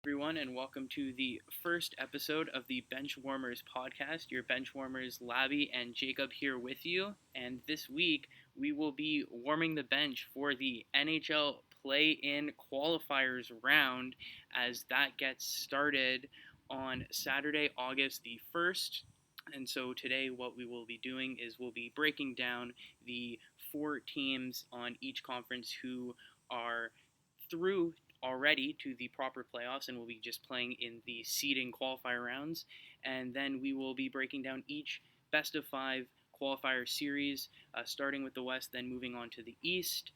everyone, and welcome to the first episode of the Benchwarmers podcast. Your Benchwarmers, Labi and Jacob, here with you. And this week, we will be warming the bench for the NHL play-in qualifiers round as that gets started on Saturday, August the 1st. And so today, what we will be doing is we'll be breaking down the four teams on each conference who are through already to the proper playoffs, and we'll be just playing in the seeding qualifier rounds. And then we will be breaking down each best of five qualifier series, starting with the West, then moving on to the East.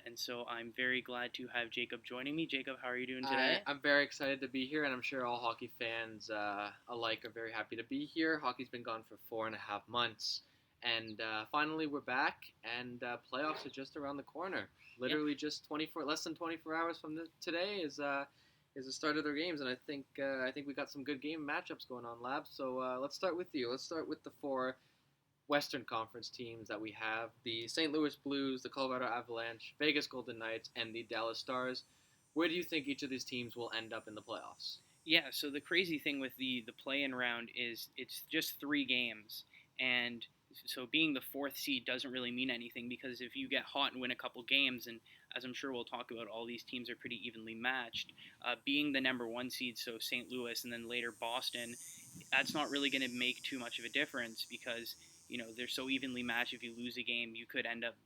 And so I'm very glad to have Jacob joining me. Jacob, how are you doing today? I'm very excited to be here, and I'm sure all hockey fans alike are very happy to be here. Hockey's been gone for 4.5 months, and finally we're back, and playoffs are just around the corner. Literally just less than 24 hours from today is the start of their games, and I think we got some good game matchups going on, Lab. So let's start with you. Let's start with the four Western Conference teams that we have: the St. Louis Blues, the Colorado Avalanche, Vegas Golden Knights, and the Dallas Stars. Where do you think each of these teams will end up in the playoffs? Yeah, so the crazy thing with the play-in round is it's just 3 games, and so being the fourth seed doesn't really mean anything, because if you get hot and win a couple games, and as I'm sure we'll talk about, all these teams are pretty evenly matched, being the number one seed, so St. Louis and then later Boston, that's not really going to make too much of a difference, because they're so evenly matched. If you lose a game, you could end up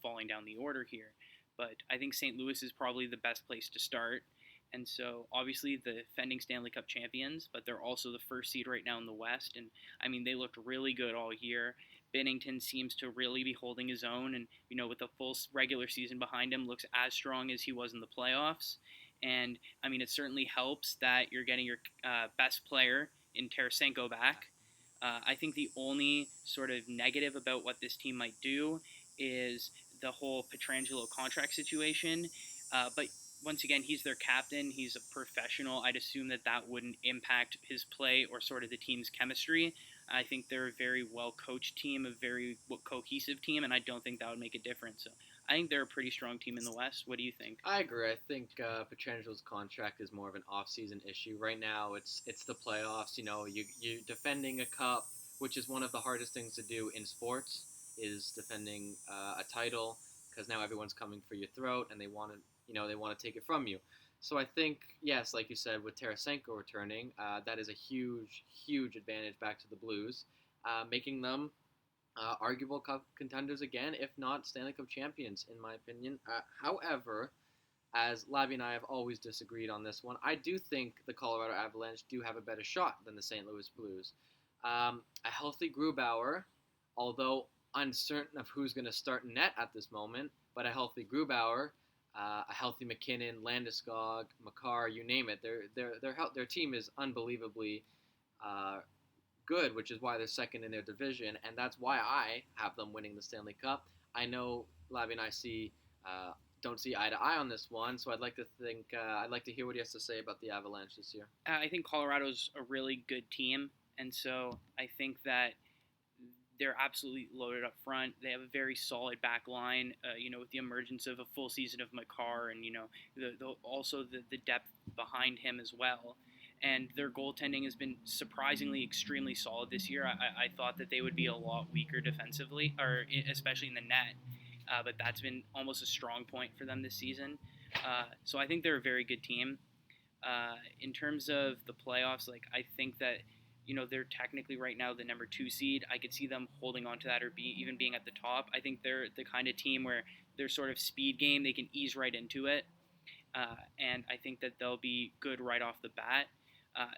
falling down the order here. But I think St. Louis is probably the best place to start. And so, obviously, the defending Stanley Cup champions, but they're also the first seed right now in the West. And, I mean, they looked really good all year. Binnington seems to really be holding his own. And, with a full regular season behind him, looks as strong as he was in the playoffs. And, I mean, it certainly helps that you're getting your best player in Tarasenko back. I think the only sort of negative about what this team might do is the whole Pietrangelo contract situation. But once again, he's their captain. He's a professional. I'd assume that wouldn't impact his play or sort of the team's chemistry. I think they're a very well-coached team, a very cohesive team, and I don't think that would make a difference. So I think they're a pretty strong team in the West. What do you think? I agree. I think Pietrangelo's contract is more of an off-season issue. Right now, it's the playoffs. You're defending a cup, which is one of the hardest things to do in sports, is defending a title, because now everyone's coming for your throat and they want to take it from you. So I think, yes, like you said, with Tarasenko returning, that is a huge, huge advantage back to the Blues, making them arguable cup contenders again, if not Stanley Cup champions, in my opinion. However, as Labi and I have always disagreed on this one, I do think the Colorado Avalanche do have a better shot than the St. Louis Blues. A healthy Grubauer, although uncertain of who's going to start net at this moment, but a healthy Grubauer, a healthy McKinnon, Landeskog, Makar, you name it. Their team is unbelievably good, which is why they're second in their division, and that's why I have them winning the Stanley Cup. I know Lavi and I don't see eye to eye on this one, so I'd like to hear what he has to say about the Avalanche this year. I think Colorado's a really good team, and so I think that they're absolutely loaded up front. They have a very solid back line, with the emergence of a full season of Makar, and also the depth behind him as well. And their goaltending has been surprisingly extremely solid this year. I thought that they would be a lot weaker defensively, or especially in the net, but that's been almost a strong point for them this season. So I think they're a very good team. In terms of the playoffs, I think that they're technically right now the number 2 seed. I could see them holding on to that, or even being at the top. I think they're the kind of team where their sort of speed game, they can ease right into it. And I think that they'll be good right off the bat.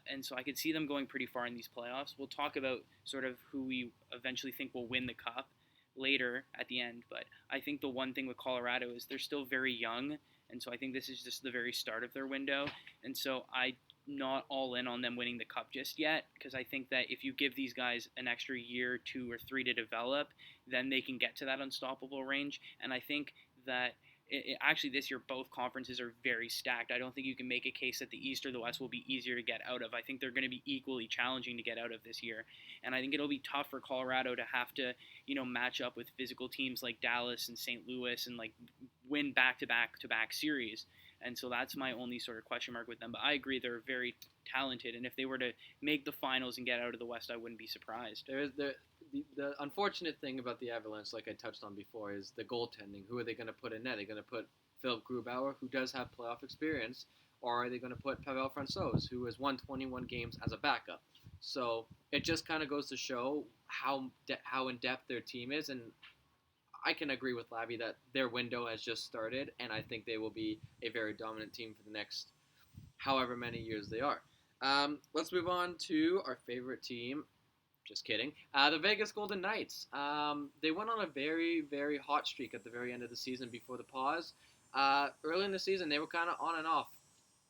And so I could see them going pretty far in these playoffs. We'll talk about sort of who we eventually think will win the cup later at the end. But I think the one thing with Colorado is they're still very young. And so I think this is just the very start of their window. And so I'm not all in on them winning the cup just yet, because I think that if you give these guys an extra year, 2 or 3 to develop, then they can get to that unstoppable range. And I think that actually this year both conferences are very stacked. I don't think you can make a case that the East or the West will be easier to get out of. I think they're going to be equally challenging to get out of this year. And I think it'll be tough for Colorado to have to, match up with physical teams like Dallas and St. Louis and win back-to-back series. And so that's my only sort of question mark with them. But I agree they're very talented, and if they were to make the finals and get out of the West, I wouldn't be surprised. The unfortunate thing about the Avalanche, like I touched on before, is the goaltending. Who are they going to put in net? Are they going to put Philip Grubauer, who does have playoff experience, or are they going to put Pavel Francouz, who has won 21 games as a backup? So it just kind of goes to show how in depth their team is, and I can agree with Labi that their window has just started, and I think they will be a very dominant team for the next however many years they are. Let's move on to our favorite team. Just kidding. The Vegas Golden Knights. They went on a very, very hot streak at the very end of the season before the pause. Early in the season, they were kind of on and off,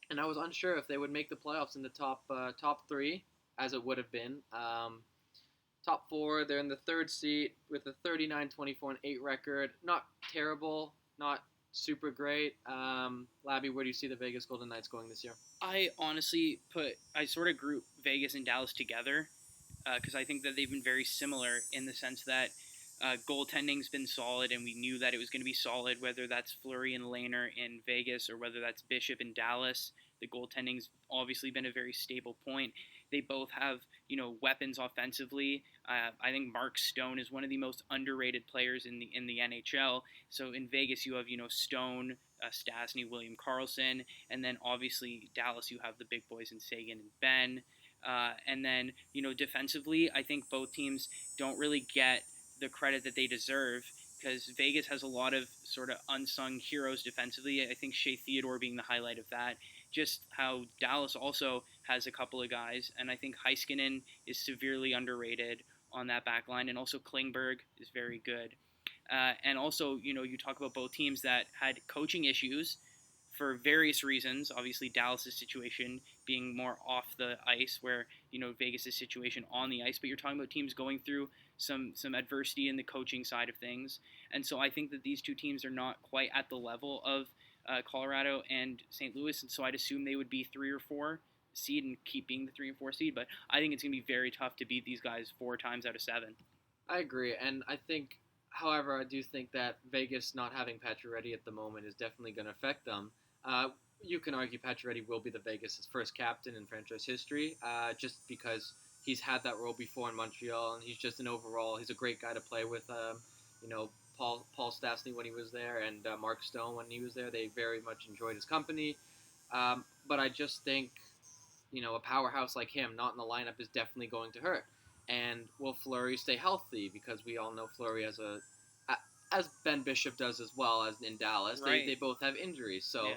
and I was unsure if they would make the playoffs in the top three, as it would have been. Top four, they're in the third seat with a 39-24-8 record. Not terrible, not super great. Labi, where do you see the Vegas Golden Knights going this year? I sort of group Vegas and Dallas together because I think that they've been very similar in the sense that goaltending's been solid, and we knew that it was going to be solid, whether that's Fleury and Lehner in Vegas or whether that's Bishop in Dallas. The goaltending's obviously been a very stable point. They both have, weapons offensively. I think Mark Stone is one of the most underrated players in the NHL. So in Vegas, you have, Stone, Stastny, William Karlsson, and then obviously Dallas, you have the big boys in Sagan and Ben. And then, defensively, I think both teams don't really get the credit that they deserve because Vegas has a lot of sort of unsung heroes defensively. I think Shea Theodore being the highlight of that. Just how Dallas also has a couple of guys, and I think Heiskanen is severely underrated on that back line, and also Klingberg is very good. And also, you talk about both teams that had coaching issues for various reasons. Obviously, Dallas' situation being more off the ice, where Vegas' situation on the ice. But you're talking about teams going through some adversity in the coaching side of things, and so I think that these two teams are not quite at the level of Colorado and St. Louis, and so I'd assume they would be 3 or 4 seed and keep being the 3 and 4 seed. But I think it's going to be very tough to beat these guys 4 times out of 7. I agree, and I think, however, I do think that Vegas not having Pacioretty at the moment is definitely going to affect them. You can argue Pacioretty will be the Vegas' first captain in franchise history, just because he's had that role before in Montreal, and he's just he's a great guy to play with. Paul Stastny when he was there, and Mark Stone when he was there. They very much enjoyed his company. But I just think, a powerhouse like him not in the lineup is definitely going to hurt. And will Fleury stay healthy? Because we all know Fleury as Ben Bishop does as well as in Dallas. Right. They both have injuries. So Yeah.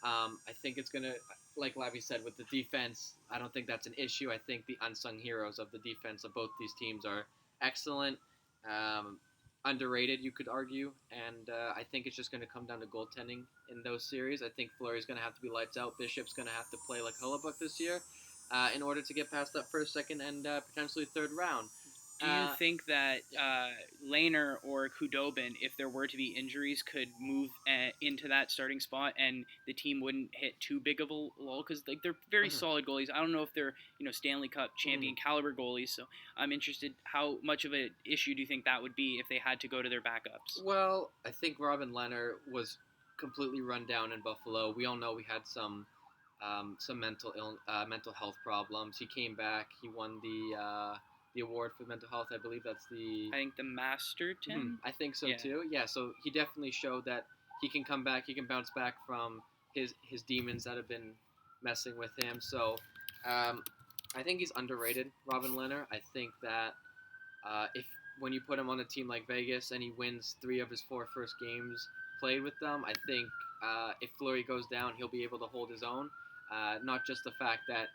I think it's going to, like Labi said, with the defense, I don't think that's an issue. I think the unsung heroes of the defense of both these teams are excellent. Underrated, you could argue, and I think it's just going to come down to goaltending in those series. I think Fleury's going to have to be lights out. Bishop's going to have to play like Hellebuyck this year in order to get past that first, second, and potentially third round. Do you think that Lehner or Khudobin, if there were to be injuries, could move into that starting spot and the team wouldn't hit too big of a lull? Because they're very solid goalies. I don't know if they're Stanley Cup champion caliber goalies. So I'm interested. How much of an issue do you think that would be if they had to go to their backups? Well, I think Robin Lehner was completely run down in Buffalo. We all know we had some mental health problems. He came back. He won the award for mental health. I believe that's I think the Masterton. I think so too. Yeah, so he definitely showed that he can come back. He can bounce back from his demons that have been messing with him. So I think he's underrated, Robin Lehner. I think that when you put him on a team like Vegas and he wins 3 of his 4 first games played with them, I think if Fleury goes down, he'll be able to hold his own. Not just the fact that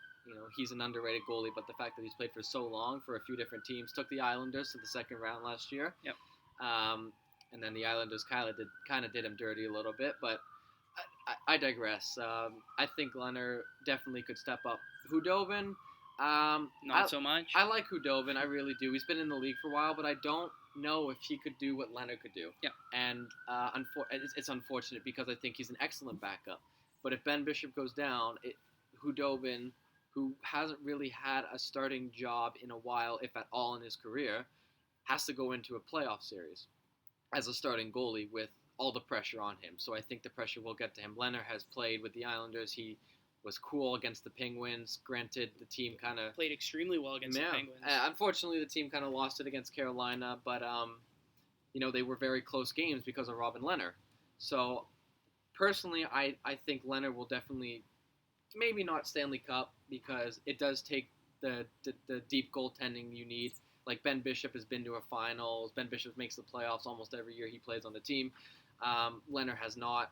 he's an underrated goalie, but the fact that he's played for so long for a few different teams. Took the Islanders to the second round last year. Yep. And then the Islanders kind of did him dirty a little bit, but I digress. I think Lehner definitely could step up. Khudobin, not so much. I like Khudobin, I really do. He's been in the league for a while, but I don't know if he could do what Lehner could do. Yeah. And it's unfortunate because I think he's an excellent backup. But if Ben Bishop goes down, Khudobin, who hasn't really had a starting job in a while, if at all, in his career, has to go into a playoff series as a starting goalie with all the pressure on him. So I think the pressure will get to him. Leonard has played with the Islanders. He was cool against the Penguins. Granted, the team kind of played extremely well against the Penguins. Unfortunately, the team kind of lost it against Carolina, but they were very close games because of Robin Leonard. So personally, I think Leonard will definitely, maybe not Stanley Cup, because it does take the deep goaltending you need. Like Ben Bishop has been to a finals. Ben Bishop makes the playoffs almost every year he plays on the team. Leonard has not,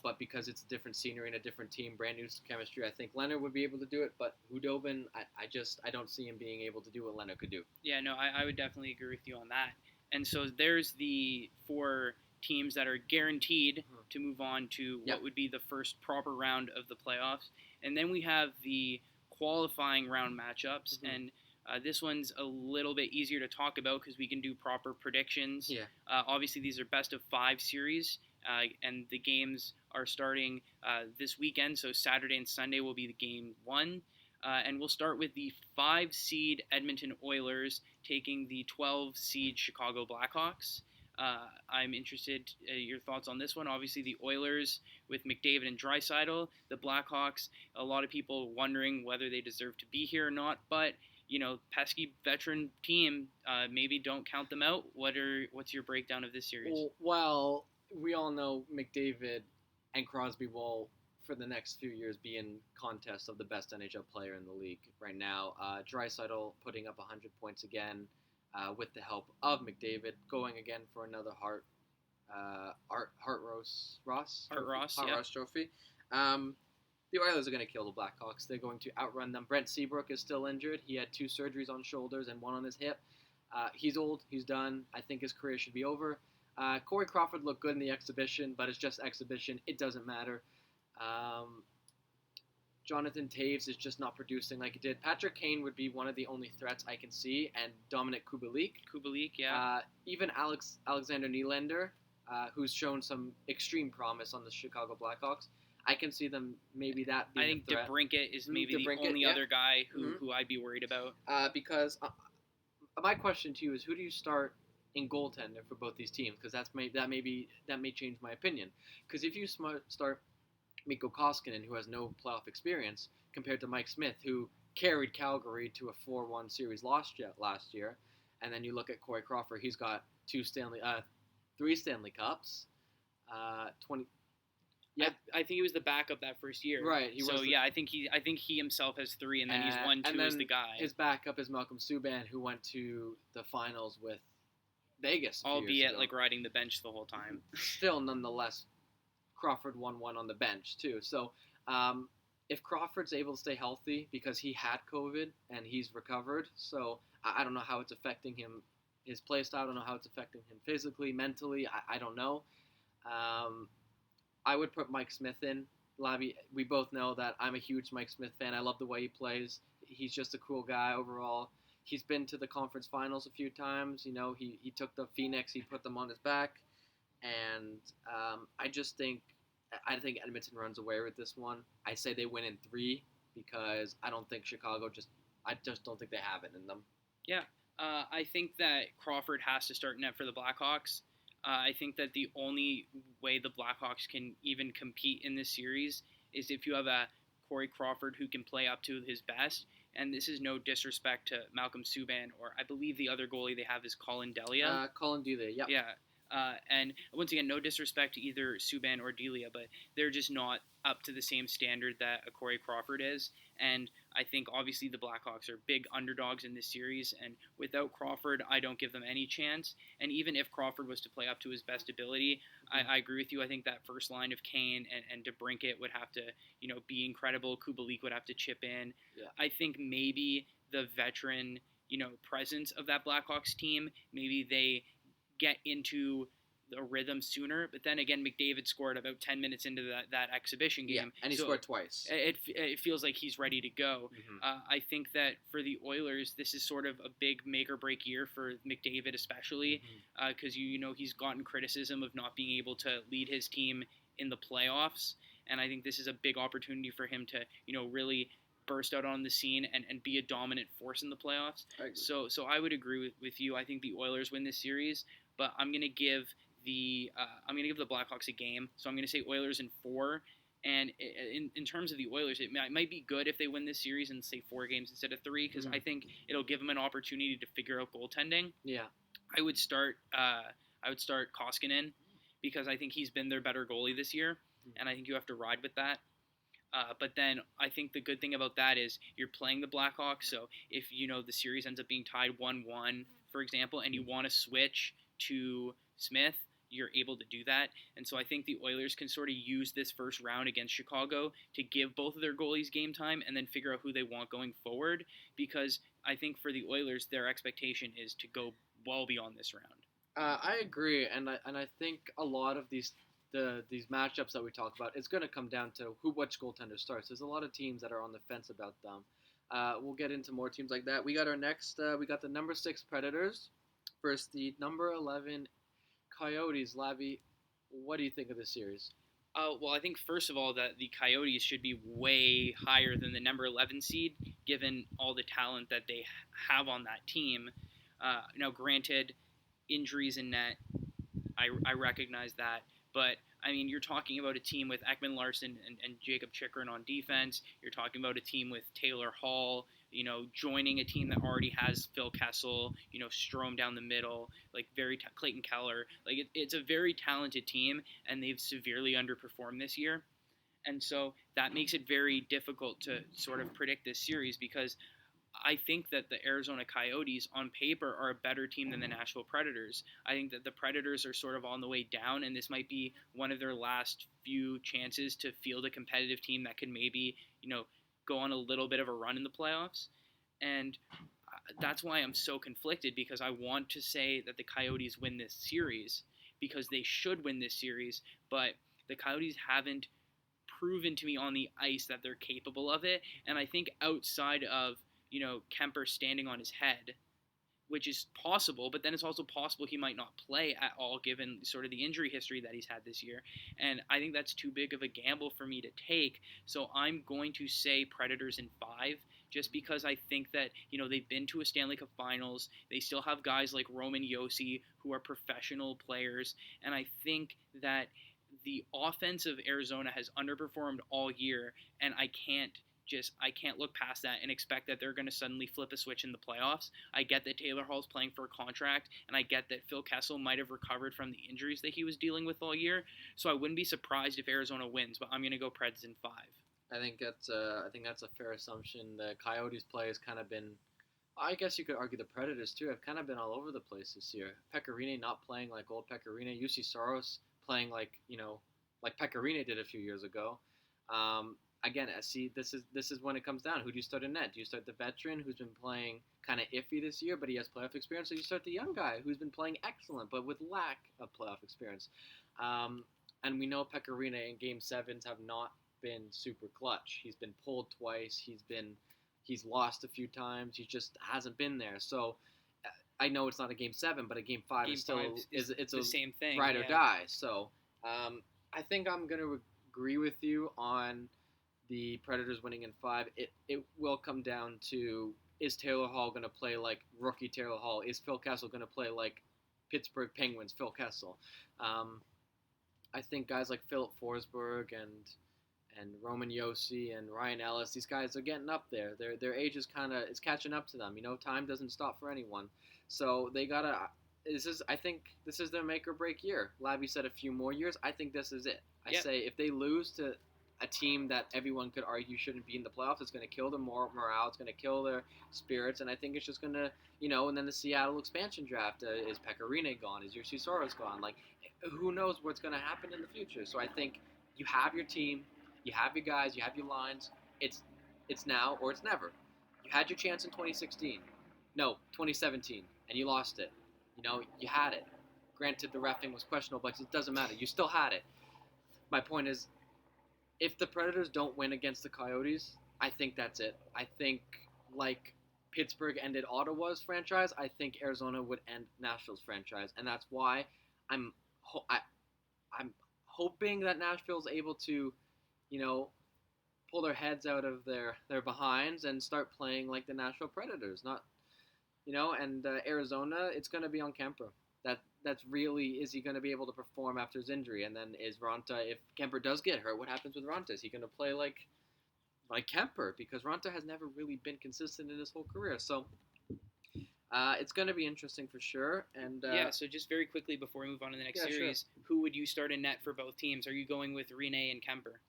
but because it's a different scenery and a different team, brand new chemistry, I think Leonard would be able to do it. But Hudobin, I don't see him being able to do what Leonard could do. Yeah, no, I would definitely agree with you on that. And so there's the 4 teams that are guaranteed to move on to what would be the first proper round of the playoffs. And then we have the qualifying round matchups. And this one's a little bit easier to talk about because we can do proper predictions. Yeah. Obviously, these are best of 5 series, and the games are starting this weekend. So Saturday and Sunday will be the game 1. And we'll start with the 5-seed Edmonton Oilers taking the 12-seed Chicago Blackhawks. I'm interested in your thoughts on this one. Obviously, the Oilers with McDavid and Draisaitl. The Blackhawks, a lot of people wondering whether they deserve to be here or not. But, pesky veteran team, maybe don't count them out. What's your breakdown of this series? Well, we all know McDavid and Crosby will, for the next few years, be in contest of the best NHL player in the league right now. Draisaitl putting up 100 points again with the help of McDavid, going again for another Hart Ross trophy. The Oilers are going to kill the Blackhawks. They're going to outrun them. Brent Seabrook is still injured. He had 2 surgeries on shoulders and 1 on his hip. He's old. He's done. I think his career should be over. Corey Crawford looked good in the exhibition, but it's just exhibition. It doesn't matter. Jonathan Taves is just not producing like he did. Patrick Kane would be one of the only threats I can see, and Dominic Kubalik. Yeah. Even Alexander Nylander, who's shown some extreme promise on the Chicago Blackhawks. I can see them maybe that being I think a threat. DeBrincat is maybe the only other guy who I'd be worried about. Because my question to you is, who do you start in goaltender for both these teams? Because that may change my opinion. Because if you start Mikko Koskinen, who has no playoff experience, compared to Mike Smith, who carried Calgary to a 4-1 series last year, and then you look at Corey Crawford, he's got 3 Stanley Cups, 20. Yeah, I think he was the backup that first year. Right. I think he himself has 3, and then he's 1, 2 as the guy. His backup is Malcolm Subban, who went to the finals with Vegas, albeit like riding the bench the whole time. Still, nonetheless, Crawford won 1 on the bench too. So, if Crawford's able to stay healthy, because he had COVID and he's recovered, so I don't know how it's affecting him, his play style. I don't know how it's affecting him physically, mentally. I don't know. I would put Mike Smith in. Labi, we both know that I'm a huge Mike Smith fan. I love the way he plays. He's just a cool guy overall. He's been to the conference finals a few times. He took the Phoenix, he put them on his back. And I think Edmonton runs away with this one. I say they win in 3 because I don't think I just don't think they have it in them. Yeah, I think that Crawford has to start net for the Blackhawks. I think that the only way the Blackhawks can even compete in this series is if you have a Corey Crawford who can play up to his best. And this is no disrespect to Malcolm Subban, or I believe the other goalie they have is Colin Delia. Colin Delia, yep. Yeah. And once again, no disrespect to either Subban or Delia, but they're just not up to the same standard that a Corey Crawford is. And I think obviously the Blackhawks are big underdogs in this series, and without Crawford, I don't give them any chance. And even if Crawford was to play up to his best ability, I agree with you. I think that first line of Kane and DeBrincat would have to, be incredible. Kubalik would have to chip in. Yeah. I think maybe the veteran, presence of that Blackhawks team, maybe they get into the rhythm sooner, but then again, McDavid scored about 10 minutes into that exhibition game. Yeah, and he scored twice. It feels like he's ready to go. I think that for the Oilers, this is sort of a big make or break year for McDavid, especially because he's gotten criticism of not being able to lead his team in the playoffs, and I think this is a big opportunity for him to really burst out on the scene and be a dominant force in the playoffs. So I would agree with you. I think the Oilers win this series, but I'm going to give I'm going to give the Blackhawks a game. So I'm going to say Oilers in 4. And in terms of the Oilers, it might be good if they win this series and say 4 games instead of 3, because I think it'll give them an opportunity to figure out goaltending. Yeah. I would start Koskinen, because I think he's been their better goalie this year, and I think you have to ride with that. But then I think the good thing about that is you're playing the Blackhawks, so if the series ends up being tied 1-1, for example, and you want to switch to Smith, you're able to do that. And so I think the Oilers can sort of use this first round against Chicago to give both of their goalies game time and then figure out who they want going forward, because I think for the Oilers, their expectation is to go well beyond this round. I agree, and I think a lot of these matchups that we talk about, it's going to come down to which goaltender starts. There's a lot of teams that are on the fence about them. We'll get into more teams like that. We got we got the number 6 Predators versus the number 11 Coyotes. Labi, what do you think of this series? Well, I think first of all that the Coyotes should be way higher than the number 11 seed, given all the talent that they have on that team. Now, granted, injuries in net, I recognize that. But, I mean, you're talking about a team with Ekman Larson and Jacob Chikrin on defense. You're talking about a team with Taylor Hall, joining a team that already has Phil Kessel, Strome down the middle, like Clayton Keller. Like, it's a very talented team, and they've severely underperformed this year. And so that makes it very difficult to sort of predict this series, because I think that the Arizona Coyotes on paper are a better team than the Nashville Predators. I think that the Predators are sort of on the way down, and this might be one of their last few chances to field a competitive team that could maybe, go on a little bit of a run in the playoffs. And that's why I'm so conflicted, because I want to say that the Coyotes win this series, because they should win this series, but the Coyotes haven't proven to me on the ice that they're capable of it. And I think outside of Kemper standing on his head, which is possible, but then it's also possible he might not play at all given sort of the injury history that he's had this year. And I think that's too big of a gamble for me to take. So I'm going to say Predators in 5, just because I think that, they've been to a Stanley Cup Finals. They still have guys like Roman Josi who are professional players. And I think that the offense of Arizona has underperformed all year, and I can't look past that and expect that they're going to suddenly flip a switch in the playoffs. I get that Taylor Hall's playing for a contract, and I get that Phil Kessel might have recovered from the injuries that he was dealing with all year. So I wouldn't be surprised if Arizona wins, but I'm going to go Preds in 5. I think that's a fair assumption. The Coyotes play has kind of been, I guess you could argue the Predators too, have kind of been all over the place this year. Pecorine not playing like old Pecorine. Juuse Saros playing like Pecorine did a few years ago. Again, see, this is when it comes down. Who do you start in net? Do you start the veteran who's been playing kind of iffy this year, but he has playoff experience, or do you start the young guy who's been playing excellent, but with lack of playoff experience? And we know Pecorine in Game 7s have not been super clutch. He's been pulled twice. He's lost a few times. He just hasn't been there. So I know it's not a Game 7, but a Game 5 is still it's the same thing, ride or die. So I think I'm going to agree with you on the Predators winning in 5. It will come down to, is Taylor Hall going to play like rookie Taylor Hall? Is Phil Kessel going to play like Pittsburgh Penguins Phil Kessel? I think guys like Philip Forsberg and Roman Josi and Ryan Ellis, these guys are getting up there. Their age is it's catching up to them. Time doesn't stop for anyone. So they gotta. I think this is their make or break year. Labi said a few more years. I think this is it. I say if they lose to a team that everyone could argue shouldn't be in the playoffs, it's going to kill their morale, it's going to kill their spirits, and I think it's just going to, and then the Seattle expansion draft, is Pecorine gone, is Juuse Saros gone, like, who knows what's going to happen in the future. So I think you have your team, you have your guys, you have your lines, it's now or it's never. You had your chance in 2017, and you lost it. You had it. Granted, the reffing was questionable, but it doesn't matter. You still had it. My point is, if the Predators don't win against the Coyotes, I think that's it. I think, like Pittsburgh ended Ottawa's franchise, I think Arizona would end Nashville's franchise, and that's why I'm hoping that Nashville's able to, pull their heads out of their behinds and start playing like the Nashville Predators. Not, and Arizona, it's going to be on Kemper. that's really, is he going to be able to perform after his injury? And then is Ronta, if Kemper does get hurt, what happens with Ronta? Is he going to play like Kemper? Because Ronta has never really been consistent in his whole career. So it's going to be interesting for sure. And so just very quickly before we move on to the next Yeah, sure. series, who would you start in net for both teams? Are you going with Rene and Kemper?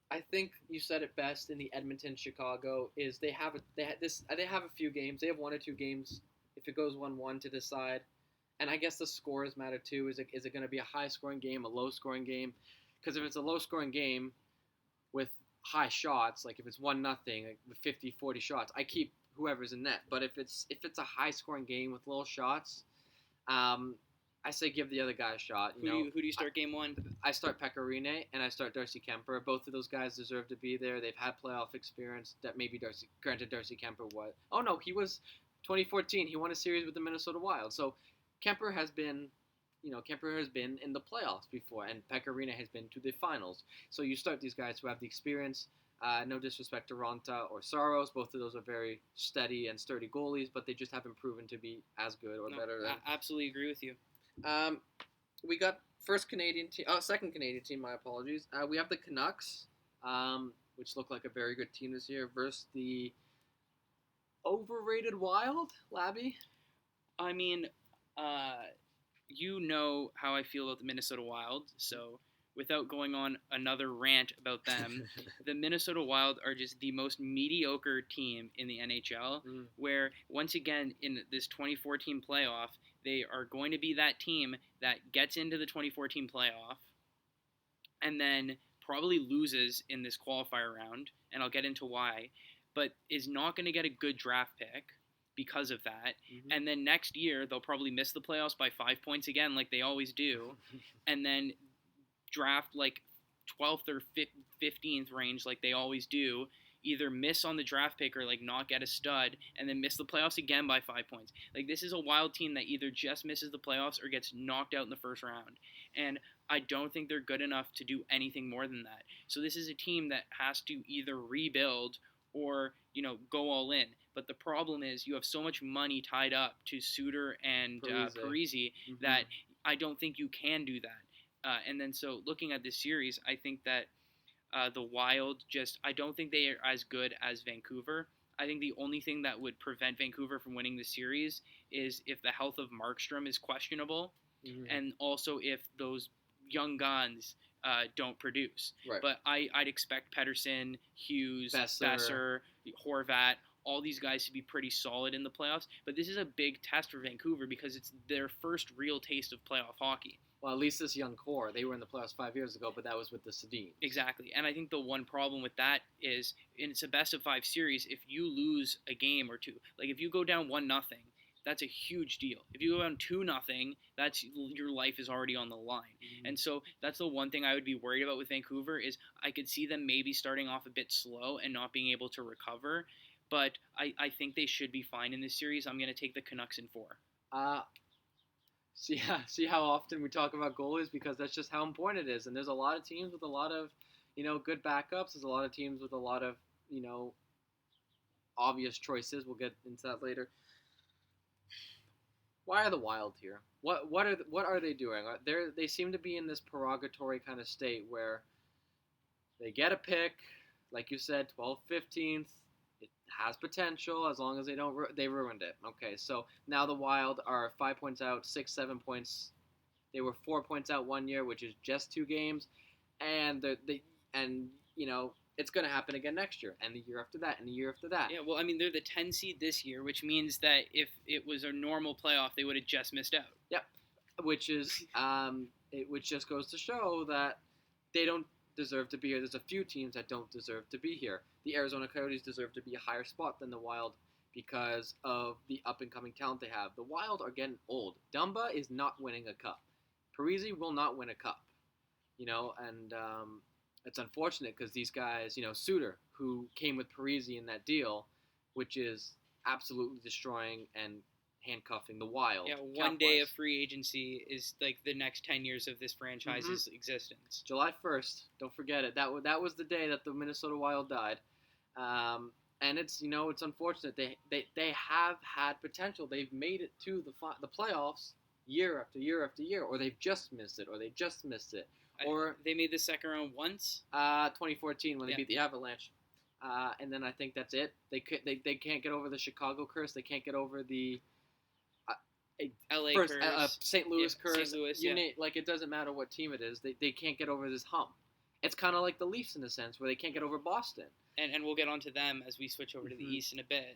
I think you said it best in the Edmonton-Chicago is they have a few games. They have 1 or 2 games if it goes 1-1 to decide. And I guess the scores matter too. Is it going to be a high-scoring game, a low-scoring game? Because if it's a low-scoring game with high shots, like if it's 1-0, like with 50, 40 shots, I keep whoever's in net. But if it's a high-scoring game with little shots, I say give the other guy a shot. Who do you start game 1? I start Pekka Rinne and I start Darcy Kemper. Both of those guys deserve to be there. They've had playoff experience that maybe Darcy Kemper was. Oh no, he was 2014. He won a series with the Minnesota Wild. So Kemper has been in the playoffs before, and Pekka Rinne has been to the finals. So you start these guys who have the experience. No disrespect to Ronta or Saros. Both of those are very steady and sturdy goalies, but they just haven't proven to be as good or better. I absolutely agree with you. We got second Canadian team, my apologies. We have the Canucks, which look like a very good team this year, versus the overrated Wild, Labi. I mean, you know how I feel about the Minnesota Wild, so without going on another rant about them, the Minnesota Wild are just the most mediocre team in the NHL, where, once again, in this 2014 playoff, they are going to be that team that gets into the 2014 playoff and then probably loses in this qualifier round, and I'll get into why, but is not going to get a good draft pick because of that. And then next year, they'll probably miss the playoffs by 5 points again, like they always do, and then draft like 12th or 15th range like they always do, either miss on the draft pick or like not get a stud, and then miss the playoffs again by 5 points. Like, this is a Wild team that either just misses the playoffs or gets knocked out in the first round, and I don't think they're good enough to do anything more than that. So this is a team that has to either rebuild or, go all in. But the problem is you have so much money tied up to Suter and Parise that I don't think you can do that. And then so looking at this series, I think that the Wild I don't think they are as good as Vancouver. I think the only thing that would prevent Vancouver from winning the series is if the health of Markstrom is questionable, and also if those young guns don't produce. Right. But I'd expect Pettersson, Hughes, Besser, Horvat, all these guys to be pretty solid in the playoffs. But this is a big test for Vancouver because it's their first real taste of playoff hockey. Well, at least this young core. They were in the playoffs 5 years ago, but that was with the Sedins. Exactly. And I think the one problem with that is, it's a best-of-5 series, if you lose a game or two, like if you go down 1-0, that's a huge deal. If you go down 2-0, your life is already on the line. And so that's the one thing I would be worried about with Vancouver is I could see them maybe starting off a bit slow and not being able to recover. But I think they should be fine in this series. I'm going to take the Canucks in 4. See how often we talk about goalies, because that's just how important it is. And there's a lot of teams with a lot of, good backups. There's a lot of teams with a lot of, obvious choices. We'll get into that later. Why are the Wild here? What are they doing? They seem to be in this purgatory kind of state where they get a pick, like you said, 12th, 15th. It has potential as long as they ruined it. Okay, so now the Wild are 5 points out, 6, 7 points. They were 4 points out 1 year, which is just 2 games, and it's going to happen again next year, and the year after that, and the year after that. Yeah, well, I mean, they're the 10 seed this year, which means that if it was a normal playoff, they would have just missed out. Yep, which just goes to show that they don't deserve to be here. There's a few teams that don't deserve to be here. The Arizona Coyotes deserve to be a higher spot than the Wild because of the up-and-coming talent they have. The Wild are getting old. Dumba is not winning a cup. Parise will not win a cup. And it's unfortunate because these guys, Suter, who came with Parise in that deal, which is absolutely destroying and handcuffing the Wild. Yeah, one day of free agency is like the next 10 years of this franchise's existence. July 1st, don't forget it. That was the day that the Minnesota Wild died. And it's it's unfortunate. They have had potential. They've made it to the playoffs year after year after year, or they've just missed it, or They made the second round once. 2014 when they Yeah. beat the Avalanche, and then I think that's it. They can't get over the Chicago curse. They can't get over the LA first curse. St. Louis Yeah, curse. St. Louis, Like, it doesn't matter what team it is. They can't get over this hump. It's kind of like the Leafs in a sense, where they can't get over Boston. And we'll get onto them as we switch over to the Mhm. East in a bit.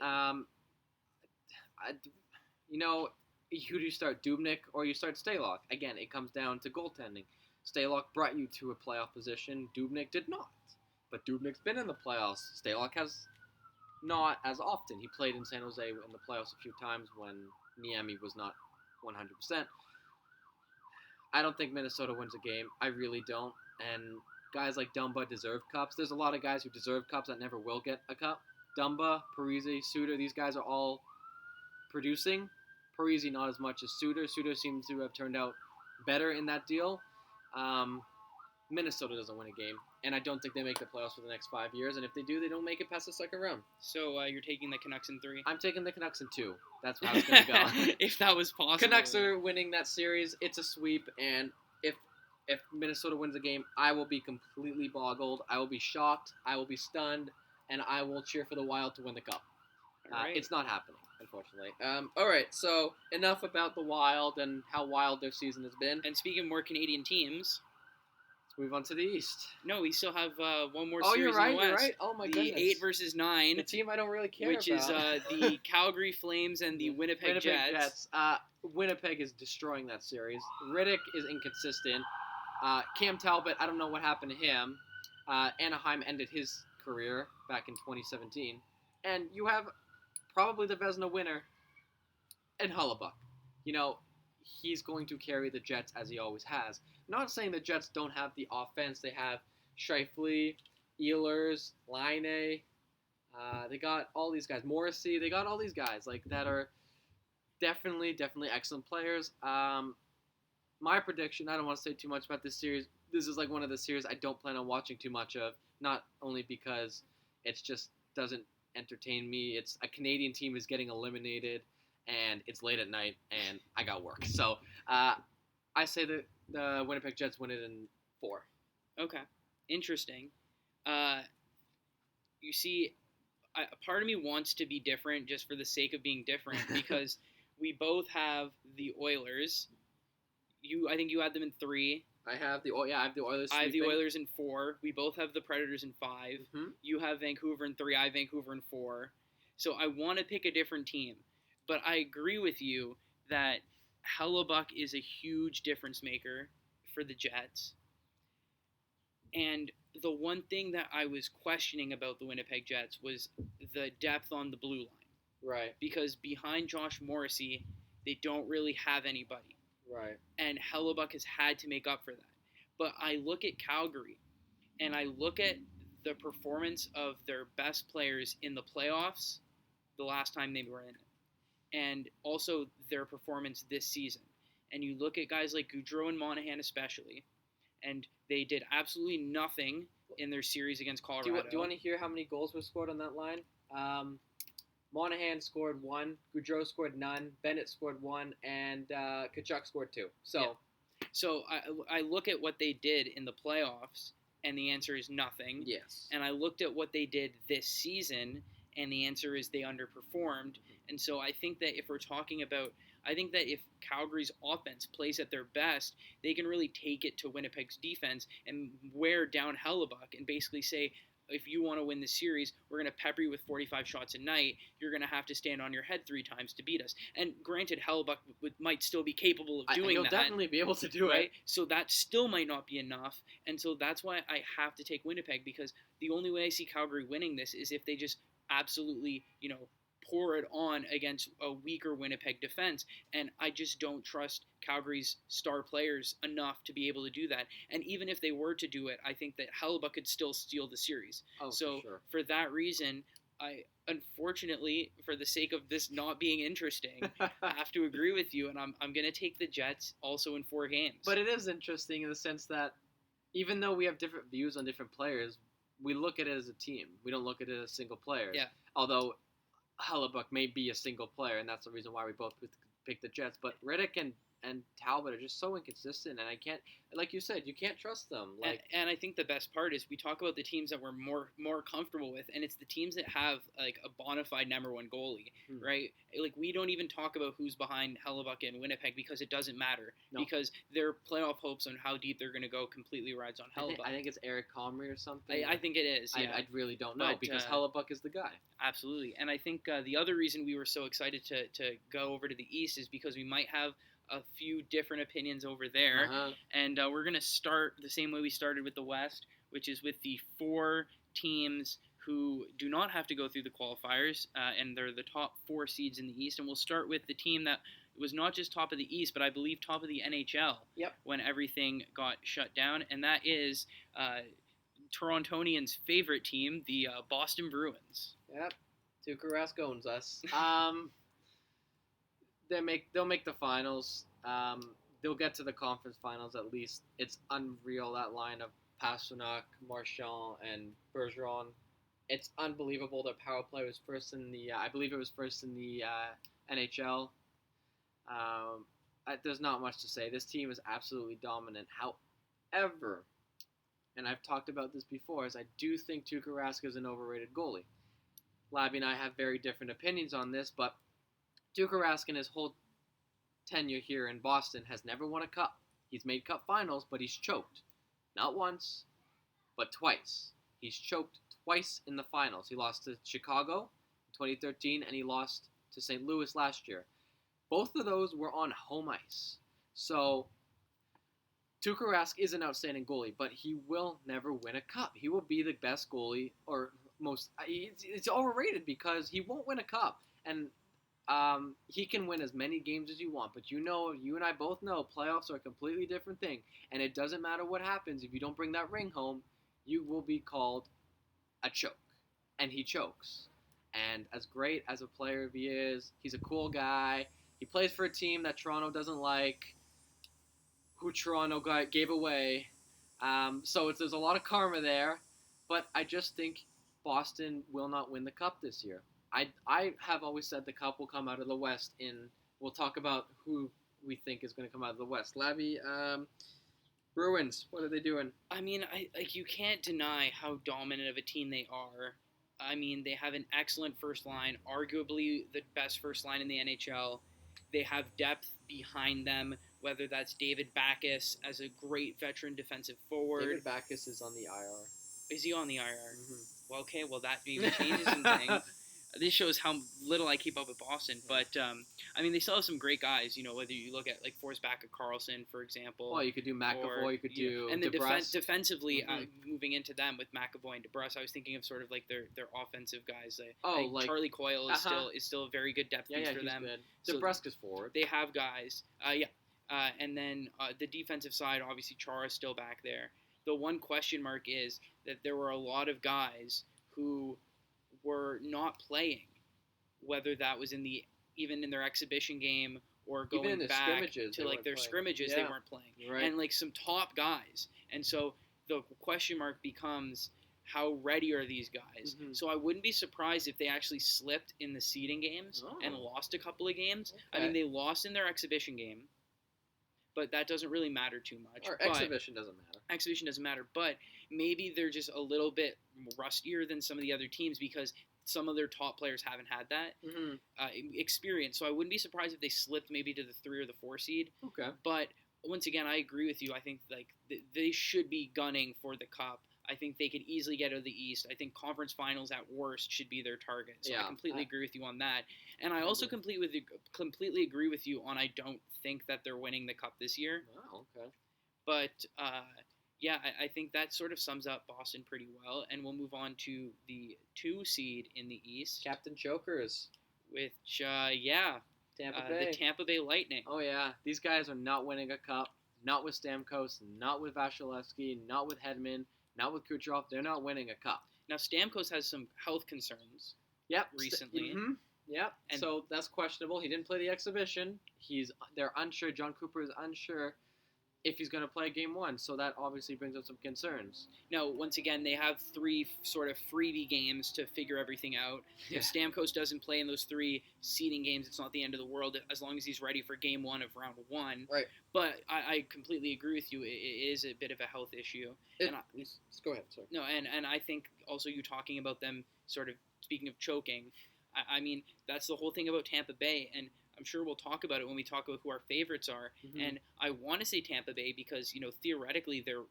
Who do you start, Dubnyk or you start Stalock? Again, it comes down to goaltending. Stalock brought you to a playoff position. Dubnyk did not. But Dubnyk's been in the playoffs. Stalock has not as often. He played in San Jose in the playoffs a few times when Niemi was not 100%. I don't think Minnesota wins a game. I really don't. And guys like Dumba deserve cups. There's a lot of guys who deserve cups that never will get a cup. Dumba, Parise, Suter, these guys are all producing. Parise not as much as Suter. Suter seems to have turned out better in that deal. Minnesota doesn't win a game, and I don't think they make the playoffs for the next 5 years. And if they do, they don't make it past the second round. So you're taking the Canucks in 3? I'm taking the Canucks in 2. That's how it's going to go. If that was possible. Canucks are winning that series. It's a sweep, and if Minnesota wins a game, I will be completely boggled. I will be shocked. I will be stunned, and I will cheer for the Wild to win the cup. All right. It's not happening, unfortunately. All right, so enough about the Wild and how wild their season has been. And speaking of more Canadian teams, Let's move on to the East. no, we still have one more Oh, series you're right. in the West. You're right. Oh my the goodness. 8 versus 9, The team I don't really care which about. is the Calgary Flames and the Winnipeg Jets. Winnipeg is destroying that series. Riddick is inconsistent. Cam Talbot, I don't know what happened to him. Anaheim ended his career back in 2017. And you have probably the Vezina winner in Hellebuyck. He's going to carry the Jets as he always has. Not saying the Jets don't have the offense. They have Scheifele, Ehlers, Laine. They got all these guys. Morrissey. They got all these guys that are definitely excellent players. My prediction, I don't want to say too much about this series. This is one of the series I don't plan on watching too much of. Not only because it just doesn't entertain me. It's a Canadian team is getting eliminated, and it's late at night, and I got work. So I say that the Winnipeg Jets win it in 4. Okay, interesting. You see, part of me wants to be different just for the sake of being different because we both have the Oilers. I think you had them in 3. I have the Oilers. I have the Oilers in 4. We both have the Predators in 5. Mm-hmm. You have Vancouver in 3. I have Vancouver in 4. So I want to pick a different team. But I agree with you that Hellebuyck is a huge difference maker for the Jets. And the one thing that I was questioning about the Winnipeg Jets was the depth on the blue line. Right. Because behind Josh Morrissey, they don't really have anybody. Right. And Hellebuyck has had to make up for that. But I look at Calgary, and I look at the performance of their best players in the playoffs the last time they were in it, and also their performance this season. And you look at guys like Gaudreau and Monahan especially, and they did absolutely nothing in their series against Colorado. Do you want to hear how many goals were scored on that line? Monahan scored 1, Gaudreau scored none, Bennett scored 1, and Tkachuk scored 2. So I look at what they did in the playoffs, and the answer is nothing. Yes. And I looked at what they did this season, and the answer is they underperformed. And so I think that if Calgary's offense plays at their best, they can really take it to Winnipeg's defense and wear down Hellebuyck and basically say, if you want to win the series, we're going to pepper you with 45 shots a night. You're going to have to stand on your head 3 times to beat us. And granted, Hellebuyck might still be capable of doing that. He'll definitely be able to do right? it. So that still might not be enough. And so that's why I have to take Winnipeg, because the only way I see Calgary winning this is if they just absolutely, pour it on against a weaker Winnipeg defense. And I just don't trust Calgary's star players enough to be able to do that. And even if they were to do it, I think that Hellebuyck could still steal the series. Oh, so for sure. For that reason, I unfortunately, for the sake of this not being interesting, have to agree with you, and I'm going to take the Jets also in 4 games. But it is interesting in the sense that even though we have different views on different players, we look at it as a team. We don't look at it as single players. Yeah. Although Hellebuck may be a single player, and that's the reason why we both picked the Jets. But Riddick and Talbot are just so inconsistent, and I can't, like you said, you can't trust them. Like, and I think the best part is we talk about the teams that we're more comfortable with, and it's the teams that have like a bona fide number one goalie, right? Like we don't even talk about who's behind Hellebuck and Winnipeg because it doesn't matter because their playoff hopes on how deep they're going to go completely rides on Hellebuck. I think it's Eric Comrie or something. I think it is. Yeah. I really don't know because Hellebuck is the guy. Absolutely, and I think the other reason we were so excited to go over to the East is because we might have a few different opinions over there, and we're going to start the same way we started with the West, which is with the 4 teams who do not have to go through the qualifiers, and they're the top 4 seeds in the East, and we'll start with the team that was not just top of the East, but I believe top of the NHL when everything got shut down, and that is Torontonians' favorite team, the Boston Bruins. Yep, Tuukka Rask owns us. They'll make the finals. They'll get to the conference finals at least. It's unreal, that line of Pastrnak, Marchand, and Bergeron. It's unbelievable. Their power play was first in the I believe it was first in the NHL. There's not much to say. This team is absolutely dominant. However, and I've talked about this before, is I do think Tuukka Rask is an overrated goalie. Labi and I have very different opinions on this, but Tuukka Rask in his whole tenure here in Boston has never won a cup. He's made cup finals, but he's choked. Not once, but twice. He's choked twice in the finals. He lost to Chicago in 2013, and he lost to St. Louis last year. Both of those were on home ice. So, Tuukka Rask is an outstanding goalie, but he will never win a cup. He will be the best goalie, or most... It's overrated because he won't win a cup. And he can win as many games as you want, but you and I both know playoffs are a completely different thing, and it doesn't matter what happens. If you don't bring that ring home, you will be called a choke, and he chokes. And as great as a player he is, he's a cool guy. He plays for a team that Toronto doesn't like, who Toronto gave away. So there's a lot of karma there, but I just think Boston will not win the cup this year. I have always said the cup will come out of the West. We'll talk about who we think is going to come out of the West. Labi, Bruins, what are they doing? I mean, you can't deny how dominant of a team they are. I mean, they have an excellent first line, arguably the best first line in the NHL. They have depth behind them, whether that's David Backes as a great veteran defensive forward. David Backes is on the IR. Is he on the IR? Mm-hmm. Well, okay, that maybe changes some things. This shows how little I keep up with Boston, but I mean, they still have some great guys. Whether you look at like Forrest Back-Carlson, for example. Well, you could do McAvoy, you could do and DeBrusk. Defensively, moving into them with McAvoy and DeBrusk, I was thinking of sort of like their offensive guys. Like Charlie Coyle is still a very good depth piece for them. Good. DeBrusk is forward. They have guys. And then the defensive side, obviously, Chara's still back there. The one question mark is that there were a lot of guys who were not playing, whether that was even in their exhibition game or going back to like their scrimmages, they weren't playing, right. And like some top guys. And so the question mark becomes, how ready are these guys? Mm-hmm. So I wouldn't be surprised if they actually slipped in the seeding games and lost a couple of games. Okay. I mean, they lost in their exhibition game, but that doesn't really matter too much. Exhibition doesn't matter. Exhibition doesn't matter, but maybe they're just a little bit rustier than some of the other teams because some of their top players haven't had that experience. So I wouldn't be surprised if they slipped maybe to the 3 or the 4 seed. Okay. But once again, I agree with you. I think like they should be gunning for the cup. I think they could easily get out of the East. I think conference finals at worst should be their target. So I completely agree with you on that. And I also completely agree with you on I don't think that they're winning the cup this year. Wow, okay. But I think that sort of sums up Boston pretty well. And we'll move on to the 2 seed in the East. Captain Chokers. Which, Tampa Bay. The Tampa Bay Lightning. Oh, yeah. These guys are not winning a cup. Not with Stamkos, not with Vasilevsky, not with Hedman, not with Kucherov. They're not winning a cup. Now, Stamkos has some health concerns. Recently. Yep. And so that's questionable. He didn't play the exhibition. They're unsure. John Cooper is unsure if he's going to play game one. So that obviously brings up some concerns. No, once again, they have 3 sort of freebie games to figure everything out. Yeah. If Stamkos doesn't play in those 3 seeding games, it's not the end of the world as long as he's ready for game 1 of round 1. Right. But I completely agree with you. It is a bit of a health issue. Go ahead, sorry. No, and I think also you talking about them sort of, speaking of choking, I mean, that's the whole thing about Tampa Bay, and I'm sure we'll talk about it when we talk about who our favorites are. Mm-hmm. And I want to say Tampa Bay because, theoretically they're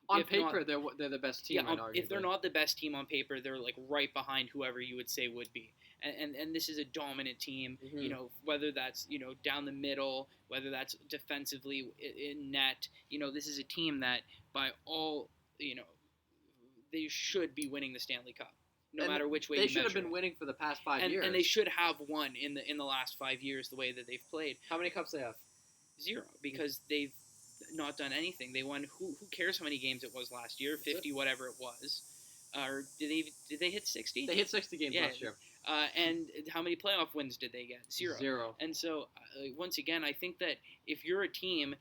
on paper they're the best team. Yeah, if they're not the best team on paper, they're like right behind whoever you would say would be. And this is a dominant team. Mm-hmm. Whether that's down the middle, whether that's defensively in net. This is a team that by all they should be winning the Stanley Cup. No matter which way they you should have measure been it. winning for the past 5 years. And they should have won in the last 5 years the way that they've played. How many cups they have? 0, because they've not done anything. They won. Who cares how many games it was last year? 50, whatever it was. Or did they hit 60? They hit 60 games last year. And how many playoff wins did they get? 0. And so once again, I think that if you're a team